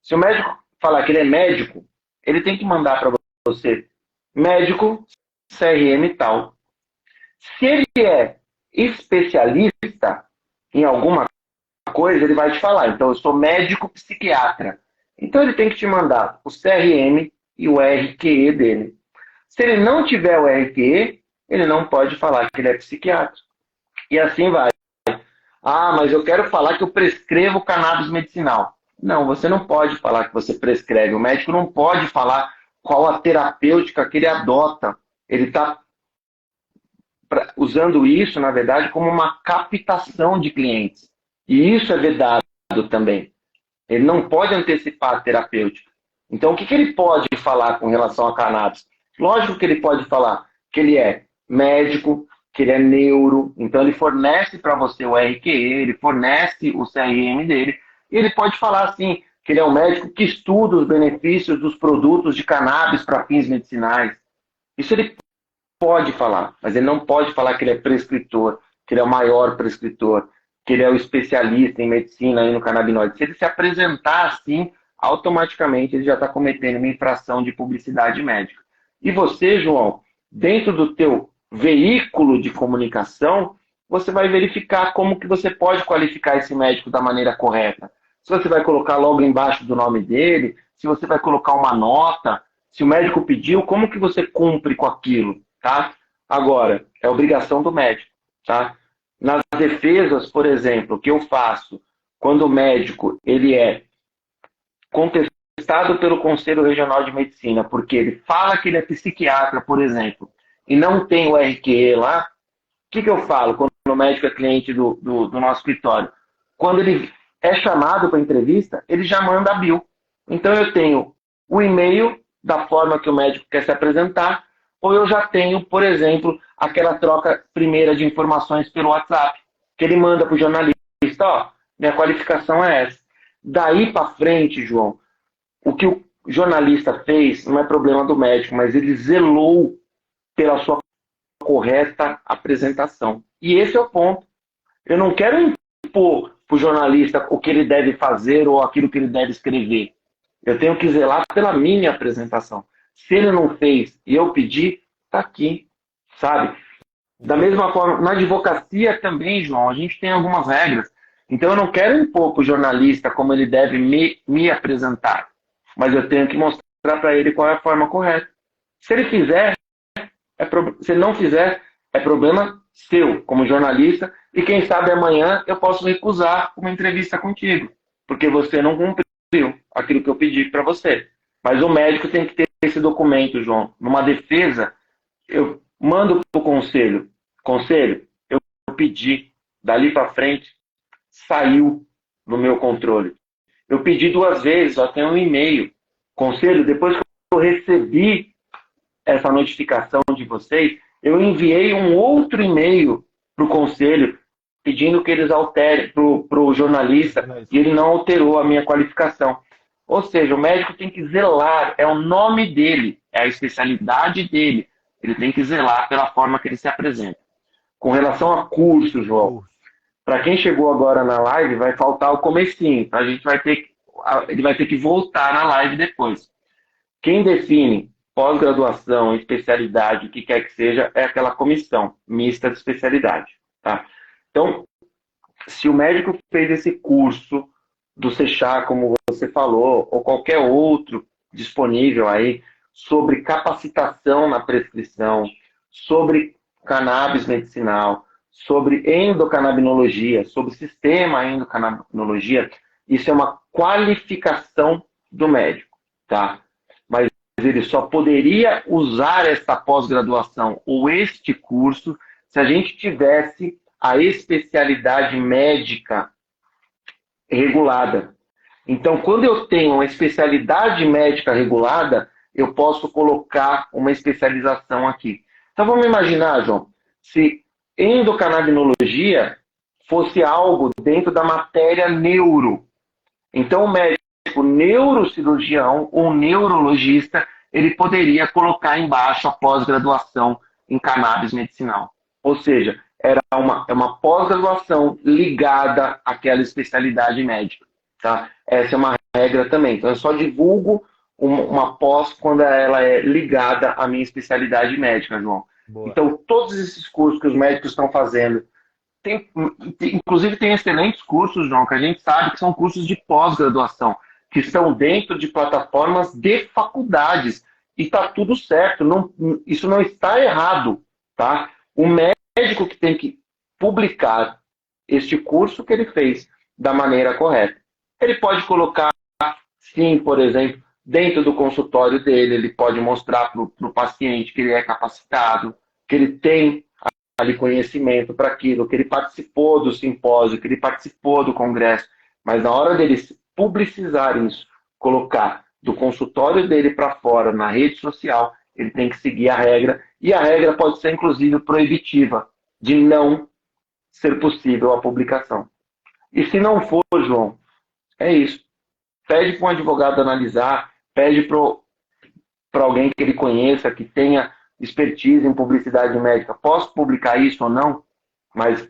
Se o médico falar que ele é médico, ele tem que mandar para você médico, CRM tal. Se ele é especialista em alguma coisa, ele vai te falar. Então, eu sou médico psiquiatra. Então, ele tem que te mandar o CRM e o RQE dele. Se ele não tiver o RQE, ele não pode falar que ele é psiquiatra. E assim vai. Ah, mas eu quero falar que eu prescrevo cannabis medicinal. Não, você não pode falar que você prescreve. O médico não pode falar qual a terapêutica que ele adota. Ele está usando isso, na verdade, como uma captação de clientes. E isso é vedado também. Ele não pode antecipar a terapêutica. Então, o que ele pode falar com relação a cannabis? Lógico que ele pode falar que ele é médico, que ele é neuro, então ele fornece para você o RQE, ele fornece o CRM dele, e ele pode falar assim, que ele é um médico que estuda os benefícios dos produtos de cannabis para fins medicinais. Isso ele pode falar, mas ele não pode falar que ele é prescritor, que ele é o maior prescritor, que ele é o especialista em medicina aí no canabinoide. Se ele se apresentar assim, automaticamente ele já está cometendo uma infração de publicidade médica. E você, João, dentro do teu veículo de comunicação, você vai verificar como que você pode qualificar esse médico da maneira correta. Se você vai colocar logo embaixo do nome dele, se você vai colocar uma nota, se o médico pediu, como que você cumpre com aquilo, tá? Agora, é obrigação do médico, tá? Nas defesas, por exemplo, que eu faço quando o médico ele é contestado pelo Conselho Regional de Medicina, porque ele fala que ele é psiquiatra, por exemplo, e não tem o RQE lá, o que eu falo quando o médico é cliente do nosso escritório? Quando ele é chamado para entrevista, ele já manda a bio. Então eu tenho o e-mail da forma que o médico quer se apresentar, ou eu já tenho, por exemplo, aquela troca primeira de informações pelo WhatsApp, que ele manda para o jornalista, ó, minha qualificação é essa. Daí para frente, João, o que o jornalista fez não é problema do médico, mas ele zelou pela sua correta apresentação. E esse é o ponto. Eu não quero impor para o jornalista o que ele deve fazer ou aquilo que ele deve escrever. Eu tenho que zelar pela minha apresentação. Se ele não fez e eu pedi, está aqui, sabe? Da mesma forma, na advocacia também, João, a gente tem algumas regras. Então eu não quero impor para o jornalista como ele deve me apresentar, mas eu tenho que mostrar para ele qual é a forma correta. Se ele fizer, se ele não fizer, é problema seu, como jornalista, e quem sabe amanhã eu posso recusar uma entrevista contigo, porque você não cumpriu aquilo que eu pedi para você. Mas o médico tem que ter esse documento, João. Numa defesa, eu mando para o conselho. Conselho, eu pedi, dali para frente, saiu no meu controle. Eu pedi 2 vezes, ó, tem um e-mail. Conselho, depois que eu recebi essa notificação de vocês, eu enviei um outro e-mail para o conselho pedindo que eles alterem para o jornalista e ele não alterou a minha qualificação. Ou seja, o médico tem que zelar, é o nome dele, é a especialidade dele. Ele tem que zelar pela forma que ele se apresenta. Com relação a curso, João, para quem chegou agora na live, vai faltar o comecinho. A gente ele vai ter que voltar na live depois. Quem define pós-graduação, especialidade, o que quer que seja, é aquela comissão mista de especialidade. Tá? Então, se o médico fez esse curso do Sechá, como você falou, ou qualquer outro disponível aí, sobre capacitação na prescrição, sobre cannabis medicinal, sobre endocannabinologia, sobre sistema endocannabinologia, isso é uma qualificação do médico, tá? Mas ele só poderia usar esta pós-graduação ou este curso se a gente tivesse a especialidade médica regulada. Então, quando eu tenho uma especialidade médica regulada, eu posso colocar uma especialização aqui. Então, vamos imaginar, João, se endocannabinologia fosse algo dentro da matéria neuro. Então, o médico neurocirurgião ou neurologista, ele poderia colocar embaixo a pós-graduação em cannabis medicinal. Ou seja, era uma pós-graduação ligada àquela especialidade médica. Tá? Essa é uma regra também. Então, eu só divulgo uma pós quando ela é ligada à minha especialidade médica, João. Boa. Então, todos esses cursos que os médicos estão fazendo, inclusive tem excelentes cursos, João, que a gente sabe que são cursos de pós-graduação, que estão dentro de plataformas de faculdades. E está tudo certo, isso não está errado. Tá? O médico que tem que publicar este curso que ele fez da maneira correta. Ele pode colocar, sim, por exemplo, dentro do consultório dele, ele pode mostrar para o paciente que ele é capacitado, que ele tem ali conhecimento para aquilo, que ele participou do simpósio, que ele participou do congresso. Mas na hora dele publicizar isso, colocar do consultório dele para fora, na rede social, ele tem que seguir a regra. E a regra pode ser, inclusive, proibitiva, de não ser possível a publicação. E se não for, João, é isso. Pede para um advogado analisar, pede para alguém que ele conheça, que tenha expertise em publicidade médica. Posso publicar isso ou não? Mas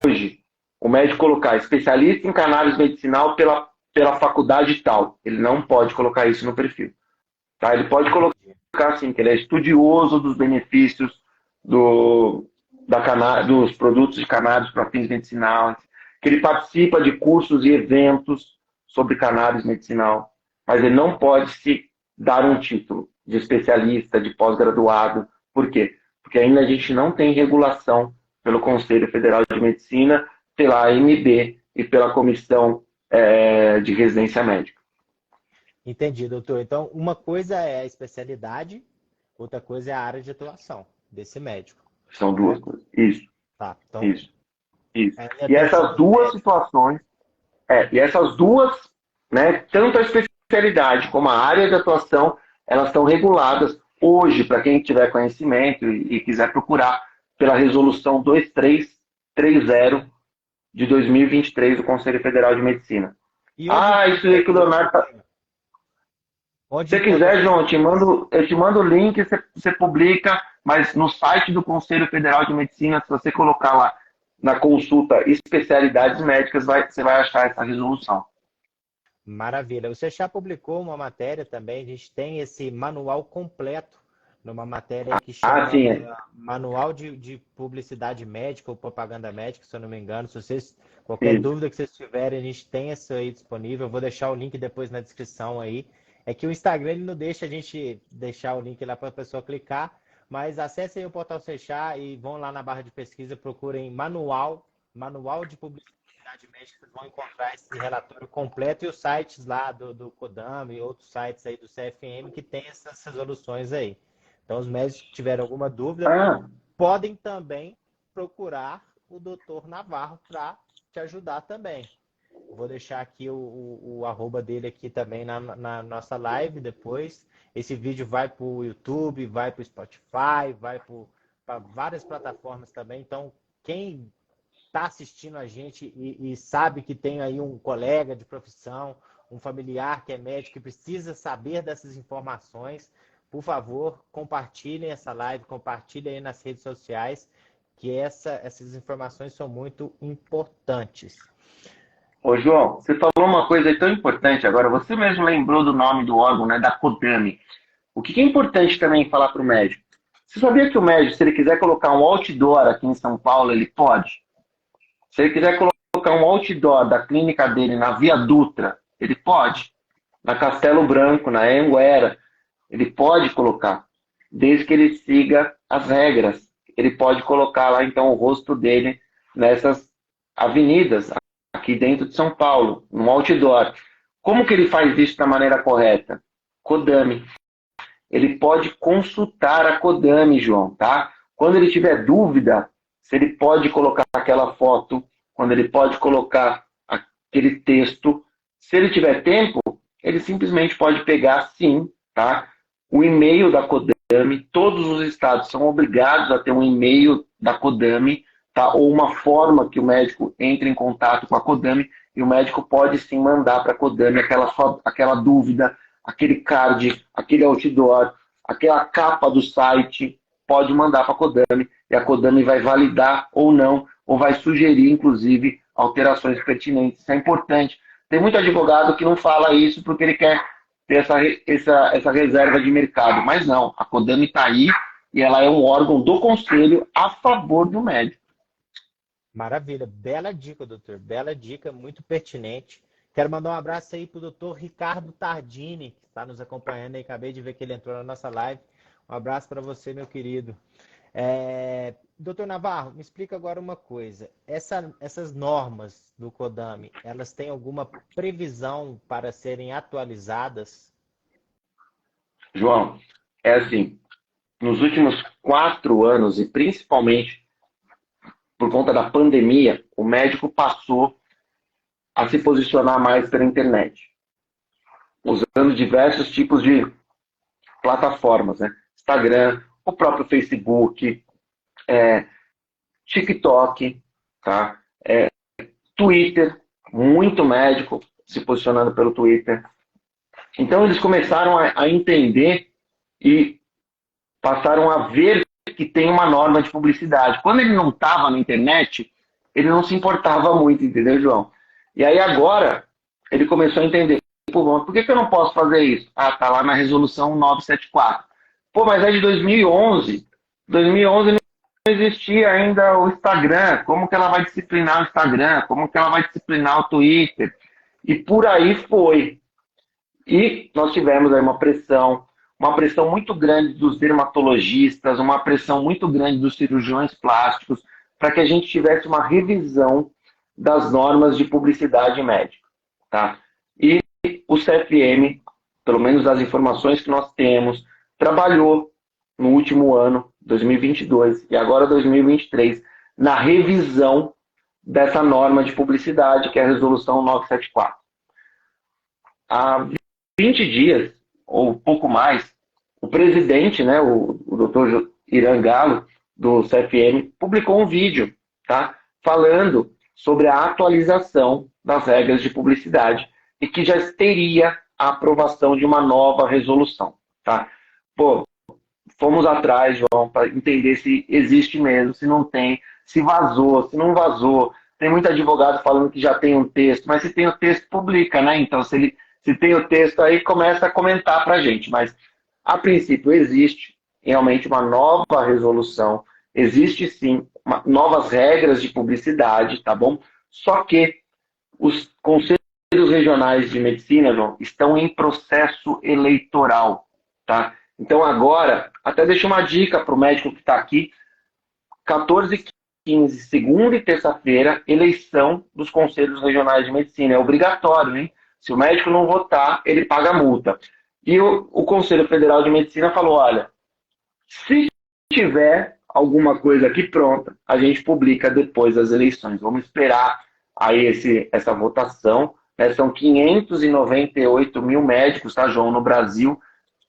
hoje, o médico colocar especialista em cannabis medicinal pela faculdade tal, ele não pode colocar isso no perfil. Tá? Ele pode colocar assim, que ele é estudioso dos benefícios dos produtos de cannabis para fins medicinais, que ele participa de cursos e eventos sobre cannabis medicinal, mas ele não pode se dar um título de especialista, de pós-graduado. Por quê? Porque ainda a gente não tem regulação pelo Conselho Federal de Medicina, pela AMB e pela Comissão de Residência Médica. Entendi, doutor. Então, uma coisa é a especialidade, outra coisa é a área de atuação desse médico. São duas coisas. Isso. Tá, então, Isso. E essas duas situações, né, tanto a especialidade como a área de atuação, elas estão reguladas hoje, para quem tiver conhecimento e quiser procurar, pela Resolução 2330 de 2023 do Conselho Federal de Medicina. Isso aí que o Leonardo tá... Se você quiser, João, eu te mando o link, você publica, mas no site do Conselho Federal de Medicina, se você colocar lá na consulta especialidades médicas, você vai achar essa resolução. Maravilha. Você já publicou uma matéria também, a gente tem esse manual completo, numa matéria que chama Manual de Publicidade Médica ou Propaganda Médica, se eu não me engano. Se vocês, qualquer dúvida que vocês tiverem, a gente tem isso aí disponível. Eu vou deixar o link depois na descrição aí. É que o Instagram ele não deixa a gente deixar o link lá para a pessoa clicar, mas acessem o portal Sechá e vão lá na barra de pesquisa, procurem manual de publicidade médica, vocês vão encontrar esse relatório completo e os sites lá do Codam e outros sites aí do CFM que tem essas resoluções aí. Então, os médicos que tiverem alguma dúvida, podem também procurar o doutor Navarro para te ajudar também. Vou deixar aqui o arroba dele aqui também na nossa live depois. Esse vídeo vai para o YouTube, vai para o Spotify, vai para várias plataformas também. Então, quem está assistindo a gente e sabe que tem aí um colega de profissão, um familiar que é médico e precisa saber dessas informações, por favor, compartilhem essa live, compartilhem aí nas redes sociais, que essas informações são muito importantes. Ô, João, você falou uma coisa aí tão importante agora. Você mesmo lembrou do nome do órgão, né, da CODAME. O que é importante também falar para o médico? Você sabia que o médico, se ele quiser colocar um outdoor aqui em São Paulo, ele pode? Se ele quiser colocar colocar um outdoor da clínica dele na Via Dutra, ele pode. Na Castelo Branco, na Anguera, ele pode colocar, desde que ele siga as regras. Ele pode colocar lá, então, o rosto dele nessas avenidas, aqui dentro de São Paulo, no outdoor. Como que ele faz isso da maneira correta? Kodami. Ele pode consultar a Kodami, João, tá? Quando ele tiver dúvida, se ele pode colocar aquela foto, quando ele pode colocar aquele texto, se ele tiver tempo, ele simplesmente pode pegar, sim, tá? O e-mail da Kodami, todos os estados são obrigados a ter um e-mail da Kodami, tá? Ou uma forma que o médico entre em contato com a Kodami, e o médico pode sim mandar para a Kodami aquela dúvida, aquele card, aquele outdoor, aquela capa do site, pode mandar para a Kodami, e a Kodami vai validar ou não, ou vai sugerir, inclusive, alterações pertinentes. Isso é importante. Tem muito advogado que não fala isso porque ele quer ter essa reserva de mercado. Mas não, a Kodami está aí e ela é um órgão do conselho a favor do médico. Maravilha, bela dica, doutor. Bela dica, muito pertinente. Quero mandar um abraço aí para o doutor Ricardo Tardini, que está nos acompanhando aí. Acabei de ver que ele entrou na nossa live. Um abraço para você, meu querido. Doutor Navarro, me explica agora uma coisa. Essas normas do Kodami, elas têm alguma previsão para serem atualizadas? João, é assim, nos últimos 4 anos, e principalmente por conta da pandemia, o médico passou a se posicionar mais pela internet, usando diversos tipos de plataformas, né? Instagram, o próprio Facebook, TikTok, tá? Twitter, muito médico se posicionando pelo Twitter. Então eles começaram a entender e passaram a ver que tem uma norma de publicidade. Quando ele não estava na internet, ele não se importava muito, entendeu, João? E aí agora ele começou a entender, pô, por que eu não posso fazer isso? Ah, tá lá na resolução 974. Pô, mas é de 2011. 2011 não existia ainda o Instagram. Como que ela vai disciplinar o Instagram? Como que ela vai disciplinar o Twitter? E por aí foi. E nós tivemos aí uma pressão muito grande dos dermatologistas, uma pressão muito grande dos cirurgiões plásticos, para que a gente tivesse uma revisão das normas de publicidade médica. Tá? E o CFM, pelo menos das informações que nós temos, trabalhou no último ano, 2022, e agora 2023, na revisão dessa norma de publicidade, que é a Resolução 974. Há 20 dias, ou pouco mais, o presidente, né, o Dr. Irã Galo, do CFM, publicou um vídeo, tá, falando sobre a atualização das regras de publicidade e que já teria a aprovação de uma nova resolução. Tá? Pô, fomos atrás, João, para entender se existe mesmo, se não tem, se vazou, se não vazou. Tem muito advogado falando que já tem um texto, mas se tem o texto, publica, né? Então, se tem o texto aí, começa a comentar para a gente. Mas, a princípio, existe realmente uma nova resolução, existe sim novas regras de publicidade, tá bom? Só que os conselhos regionais de medicina, João, estão em processo eleitoral, tá? Então agora, até deixo uma dica para o médico que está aqui, 14 e 15, segunda e terça-feira, eleição dos conselhos regionais de medicina. É obrigatório, hein? Se o médico não votar, ele paga a multa. E o Conselho Federal de Medicina falou, olha, se tiver alguma coisa aqui pronta, a gente publica depois das eleições. Vamos esperar aí essa votação. Né? São 598 mil médicos, tá, João, no Brasil,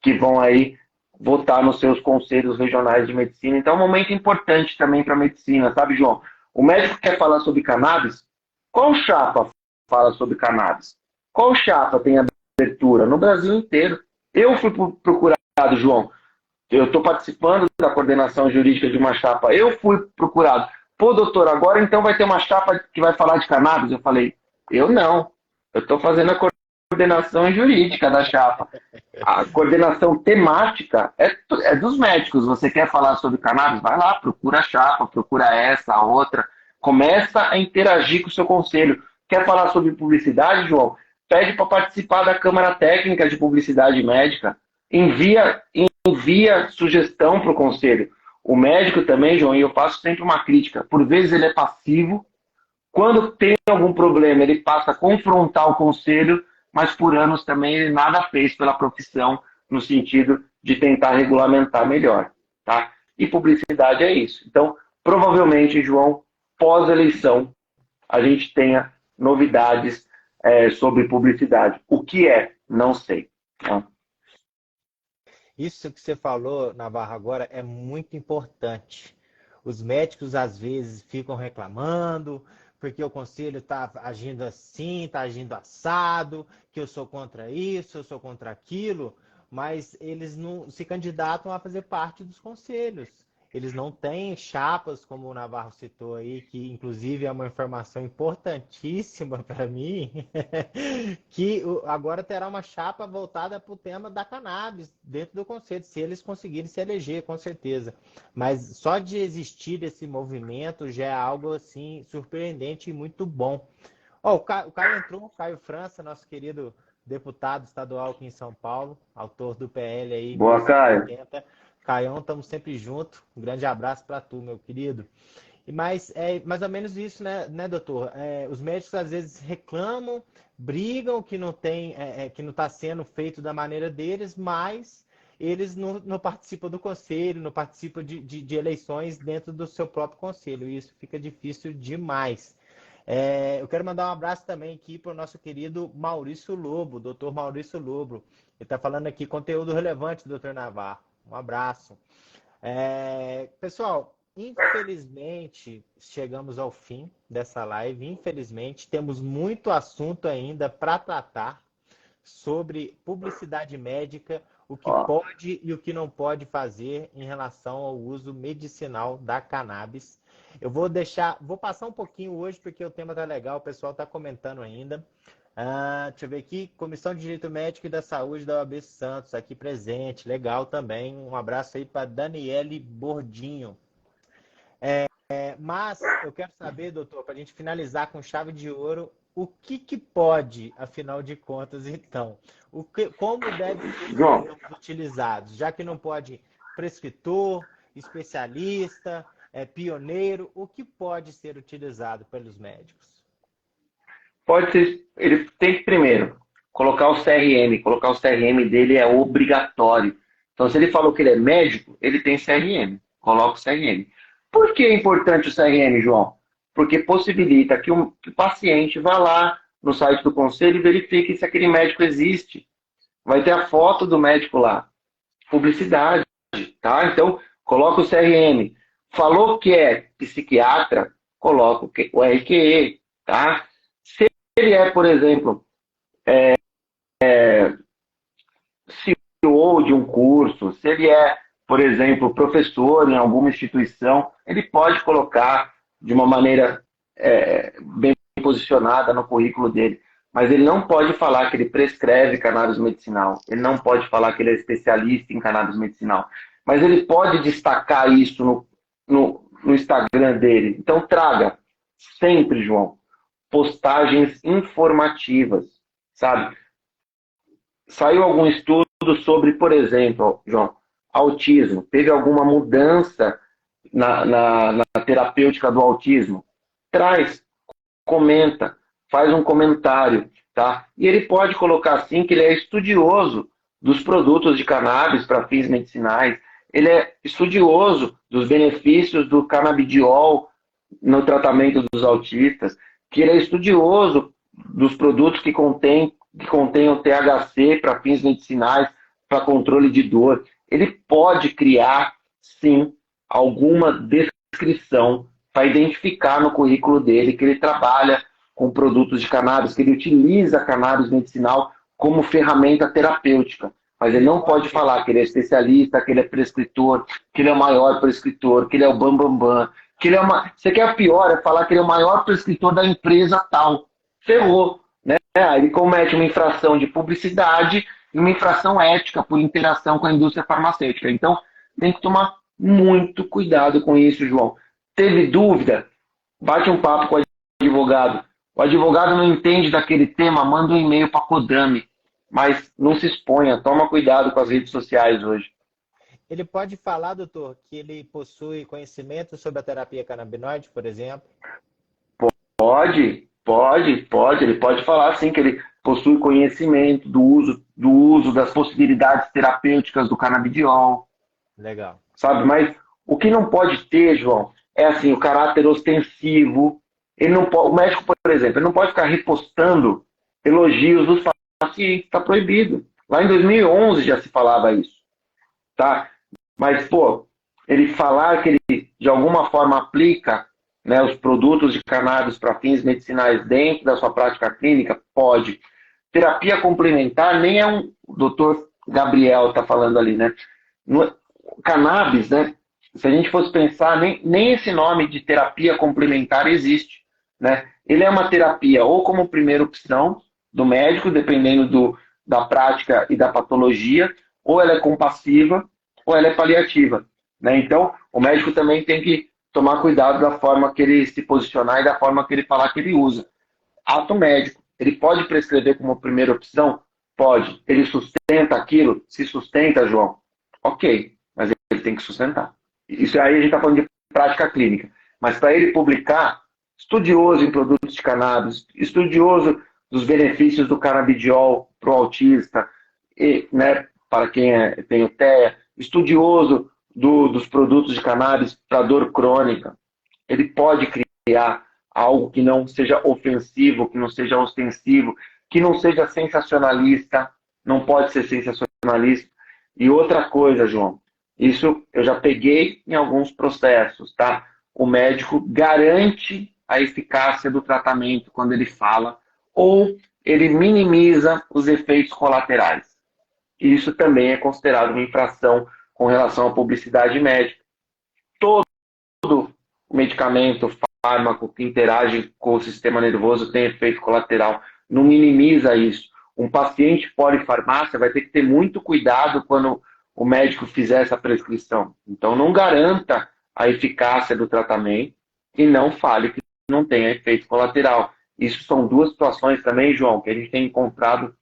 que vão aí votar nos seus conselhos regionais de medicina. Então é um momento importante também para a medicina, sabe, João? O médico quer falar sobre cannabis? Qual chapa fala sobre cannabis? Qual chapa tem abertura? No Brasil inteiro. Eu fui procurado, João. Eu estou participando da coordenação jurídica de uma chapa. Eu fui procurado. Pô, doutor, agora então vai ter uma chapa que vai falar de cannabis? Eu falei, eu não. Eu estou fazendo a coordenação jurídica da chapa. A coordenação temática é dos médicos. Você quer falar sobre cannabis? Vai lá, procura a chapa, procura essa, a outra. Começa a interagir com o seu conselho. Quer falar sobre publicidade, João? Pede para participar da Câmara Técnica de Publicidade Médica. Envia sugestão para o conselho. O médico também, João, e eu faço sempre uma crítica. Por vezes ele é passivo. Quando tem algum problema, ele passa a confrontar o conselho, mas por anos também ele nada fez pela profissão no sentido de tentar regulamentar melhor. Tá? E publicidade é isso. Então, provavelmente, João, pós-eleição, a gente tenha novidades sobre publicidade. O que é? Não sei. Tá? Isso que você falou, Navarro, agora é muito importante. Os médicos, às vezes, ficam reclamando porque o conselho está agindo assim, está agindo assado, que eu sou contra isso, eu sou contra aquilo, mas eles não se candidatam a fazer parte dos conselhos. Eles não têm chapas, como o Navarro citou aí, que inclusive é uma informação importantíssima para mim, que agora terá uma chapa voltada para o tema da cannabis dentro do conselho, se eles conseguirem se eleger, com certeza. Mas só de existir esse movimento já é algo assim surpreendente e muito bom. Ó, o Caio entrou, o Caio França, nosso querido deputado estadual aqui em São Paulo, autor do PL aí, Boa, Caio. 1080. Caião, estamos sempre juntos. Um grande abraço para tu, meu querido. Mas é mais ou menos isso, né, doutor? Os médicos às vezes reclamam, brigam que não tem, que não está sendo feito da maneira deles, mas eles não participam do conselho, não participam de eleições dentro do seu próprio conselho. E isso fica difícil demais. Eu quero mandar um abraço também aqui para o nosso querido Maurício Lobo, doutor Maurício Lobo. Ele está falando aqui conteúdo relevante, doutor Navarro. Um abraço. Pessoal, infelizmente, chegamos ao fim dessa live. Infelizmente, temos muito assunto ainda para tratar sobre publicidade médica, o que pode e o que não pode fazer em relação ao uso medicinal da cannabis. Eu vou passar um pouquinho hoje, porque o tema tá legal, o pessoal está comentando ainda. Deixa eu ver aqui, Comissão de Direito Médico e da Saúde da OAB Santos, aqui presente, legal também. Um abraço aí para Daniele Bordinho. Mas eu quero saber, doutor, para a gente finalizar com chave de ouro, o que pode, afinal de contas, então? Como devem ser utilizados? Já que não pode prescritor, especialista, pioneiro, o que pode ser utilizado pelos médicos? Pode ser, ele tem que primeiro colocar o CRM. Colocar o CRM dele é obrigatório. Então, se ele falou que ele é médico, ele tem CRM. Coloca o CRM. Por que é importante o CRM, João? Porque possibilita que o paciente vá lá no site do conselho e verifique se aquele médico existe. Vai ter a foto do médico lá. Publicidade, tá? Então, coloca o CRM. Falou que é psiquiatra, coloca o RQE, tá? Se ele é, por exemplo, CEO de um curso, se ele é, por exemplo, professor em alguma instituição, ele pode colocar de uma maneira bem posicionada no currículo dele. Mas ele não pode falar que ele prescreve cannabis medicinal. Ele não pode falar que ele é especialista em cannabis medicinal. Mas ele pode destacar isso no Instagram dele. Então traga sempre, João, postagens informativas, sabe? Saiu algum estudo sobre, por exemplo, João, autismo. Teve alguma mudança na terapêutica do autismo? Traz, comenta, faz um comentário, tá? E ele pode colocar assim que ele é estudioso dos produtos de cannabis para fins medicinais. Ele é estudioso dos benefícios do canabidiol no tratamento dos autistas, que ele é estudioso dos produtos que contêm o THC para fins medicinais, para controle de dor. Ele pode criar, sim, alguma descrição para identificar no currículo dele que ele trabalha com produtos de cannabis, que ele utiliza a cannabis medicinal como ferramenta terapêutica. Mas ele não pode falar que ele é especialista, que ele é prescritor, que ele é o maior prescritor, que ele é o bambambam. Bam, bam, que ele é Você quer a pior, é falar que ele é o maior prescritor da empresa tal. Ferrou, né? Ele comete uma infração de publicidade e uma infração ética por interação com a indústria farmacêutica. Então, tem que tomar muito cuidado com isso, João. Teve dúvida? bate um papo com o advogado. O advogado não entende daquele tema, manda um e-mail para a Codami. Mas não se exponha, toma cuidado com as redes sociais hoje. Ele pode falar, doutor, que ele possui conhecimento sobre a terapia canabinoide, por exemplo? Pode. Ele pode falar sim que ele possui conhecimento do uso das possibilidades terapêuticas do canabidiol, Legal. sabe? Mas o que não pode ter, João, é assim, o caráter ostensivo. Ele não pode, o médico, por exemplo, ele não pode ficar repostando elogios dos pacientes, está proibido. Lá em 2011 já se falava isso, tá? Mas, pô, ele falar que ele de alguma forma aplica, né, os produtos de cannabis para fins medicinais dentro da sua prática clínica, pode. Terapia complementar nem é um. O doutor Gabriel está falando ali, né? Cannabis, né? Se a gente fosse pensar, nem esse nome de terapia complementar existe, né? Ele é uma terapia ou como primeira opção do médico, dependendo da prática e da patologia, ou ela é compassiva, ou ela é paliativa, né? Então, o médico também tem que tomar cuidado da forma que ele se posicionar e da forma que ele falar que ele usa. Ato médico, ele pode prescrever como primeira opção? Pode. Ele sustenta aquilo? Se sustenta, João, ok, mas ele tem que sustentar. Isso aí a gente está falando de prática clínica. Mas para ele publicar, estudioso em produtos de cannabis, estudioso dos benefícios do canabidiol para o autista, e, né, para quem tem o TEA, estudioso dos produtos de cannabis para dor crônica, ele pode criar algo que não seja ofensivo, que não seja ostensivo, que não seja sensacionalista, não pode ser sensacionalista. E outra coisa, João, isso eu já peguei em alguns processos, tá? O médico garante a eficácia do tratamento quando ele fala, ou ele minimiza os efeitos colaterais. Isso também é considerado uma infração com relação à publicidade médica. Todo medicamento, fármaco que interage com o sistema nervoso tem efeito colateral. Não minimiza isso. Um paciente polifarmácia vai ter que ter muito cuidado quando o médico fizer essa prescrição. Então, não garanta a eficácia do tratamento e não fale que não tenha efeito colateral. Isso são duas situações também, João, que a gente tem encontrado,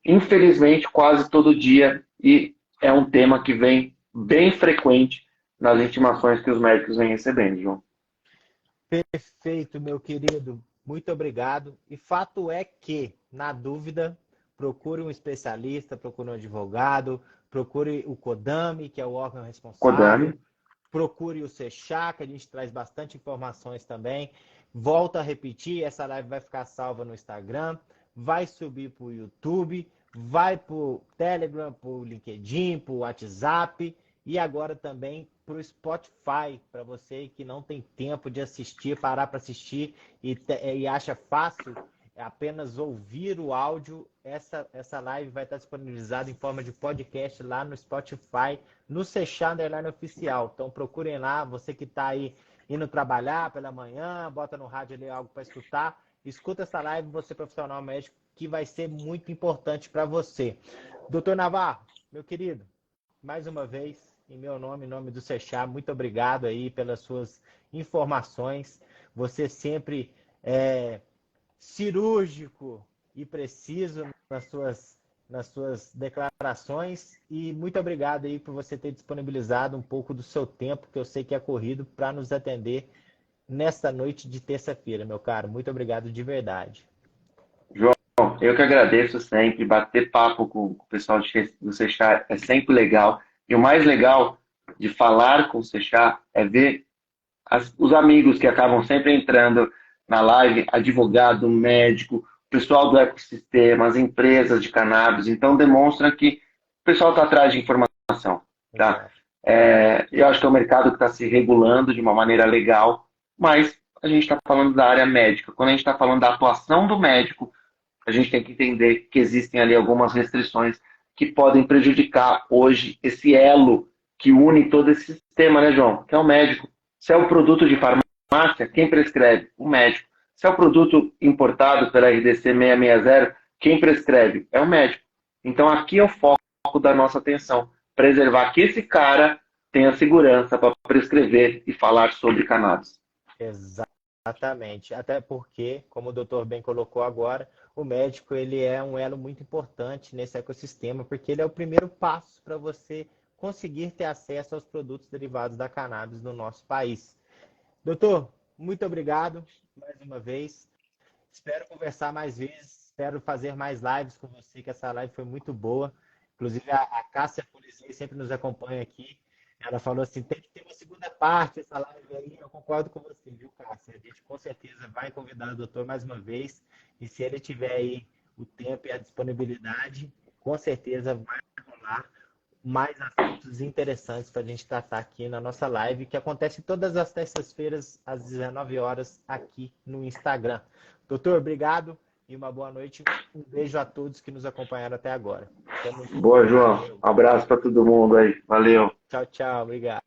infelizmente, quase todo dia e é um tema que vem bem frequente nas intimações que os médicos vêm recebendo, João. Perfeito, meu querido. Muito obrigado. E fato é que, na dúvida, procure um especialista, procure um advogado, procure o CODAMI, que é o órgão responsável, Codami. procure o SECHA, que a gente traz bastante informações também. Volto a repetir, essa live vai ficar salva no Instagram, vai subir para o YouTube, vai para o Telegram, para o LinkedIn, para o WhatsApp e agora também para o Spotify, para você que não tem tempo de assistir, parar para assistir e acha fácil apenas ouvir o áudio. Essa live vai estar disponibilizada em forma de podcast lá no Spotify, no SECHA Underline Oficial. Então procurem lá, você que está aí indo trabalhar pela manhã, bota no rádio ali algo para escutar, escuta essa live, você profissional médico, que vai ser muito importante para você. Doutor Navarro, meu querido, mais uma vez, em meu nome, em nome do SECHA, muito obrigado aí pelas suas informações. Você sempre é cirúrgico e preciso nas suas declarações e muito obrigado aí por você ter disponibilizado um pouco do seu tempo, que eu sei que é corrido, para nos atender nesta noite de terça-feira, meu caro. Muito obrigado de verdade. João, eu que agradeço sempre. Bater papo com o pessoal do SECHA é sempre legal. E o mais legal de falar com o SECHA é ver os amigos que acabam sempre entrando na live, advogado, médico, pessoal do ecossistema, as empresas de cannabis. Então, demonstra que o pessoal está atrás de informação. Tá? Exato. Eu acho que é um mercado que está se regulando de uma maneira legal, mas a gente está falando da área médica. Quando a gente está falando da atuação do médico, a gente tem que entender que existem ali algumas restrições que podem prejudicar hoje esse elo que une todo esse sistema, né, João? Que é o médico. Se é o produto de farmácia, quem prescreve? O médico. Se é o produto importado pela RDC 660, quem prescreve? É o médico. Então aqui é o foco da nossa atenção. Preservar que esse cara tenha segurança para prescrever e falar sobre cannabis. Exatamente. Exatamente. Até porque, como o doutor bem colocou agora, o médico ele é um elo muito importante nesse ecossistema, porque ele é o primeiro passo para você conseguir ter acesso aos produtos derivados da cannabis no nosso país. Doutor, muito obrigado mais uma vez. Espero conversar mais vezes, espero fazer mais lives com você, que essa live foi muito boa. Inclusive, a Cássia Polizei sempre nos acompanha aqui. Ela falou assim: tem que ter uma segunda parte dessa live aí. Eu concordo com você, viu, Cássia? A gente com certeza vai convidar o doutor mais uma vez. E se ele tiver aí o tempo e a disponibilidade, com certeza vai rolar mais assuntos interessantes para a gente tratar aqui na nossa live, que acontece todas as terças-feiras, às 19 horas, aqui no Instagram. Doutor, obrigado e uma boa noite. Um beijo a todos que nos acompanharam até agora. Tamo junto. Boa, João. Valeu. Abraço para todo mundo aí. Valeu. Tchau, tchau. Obrigado.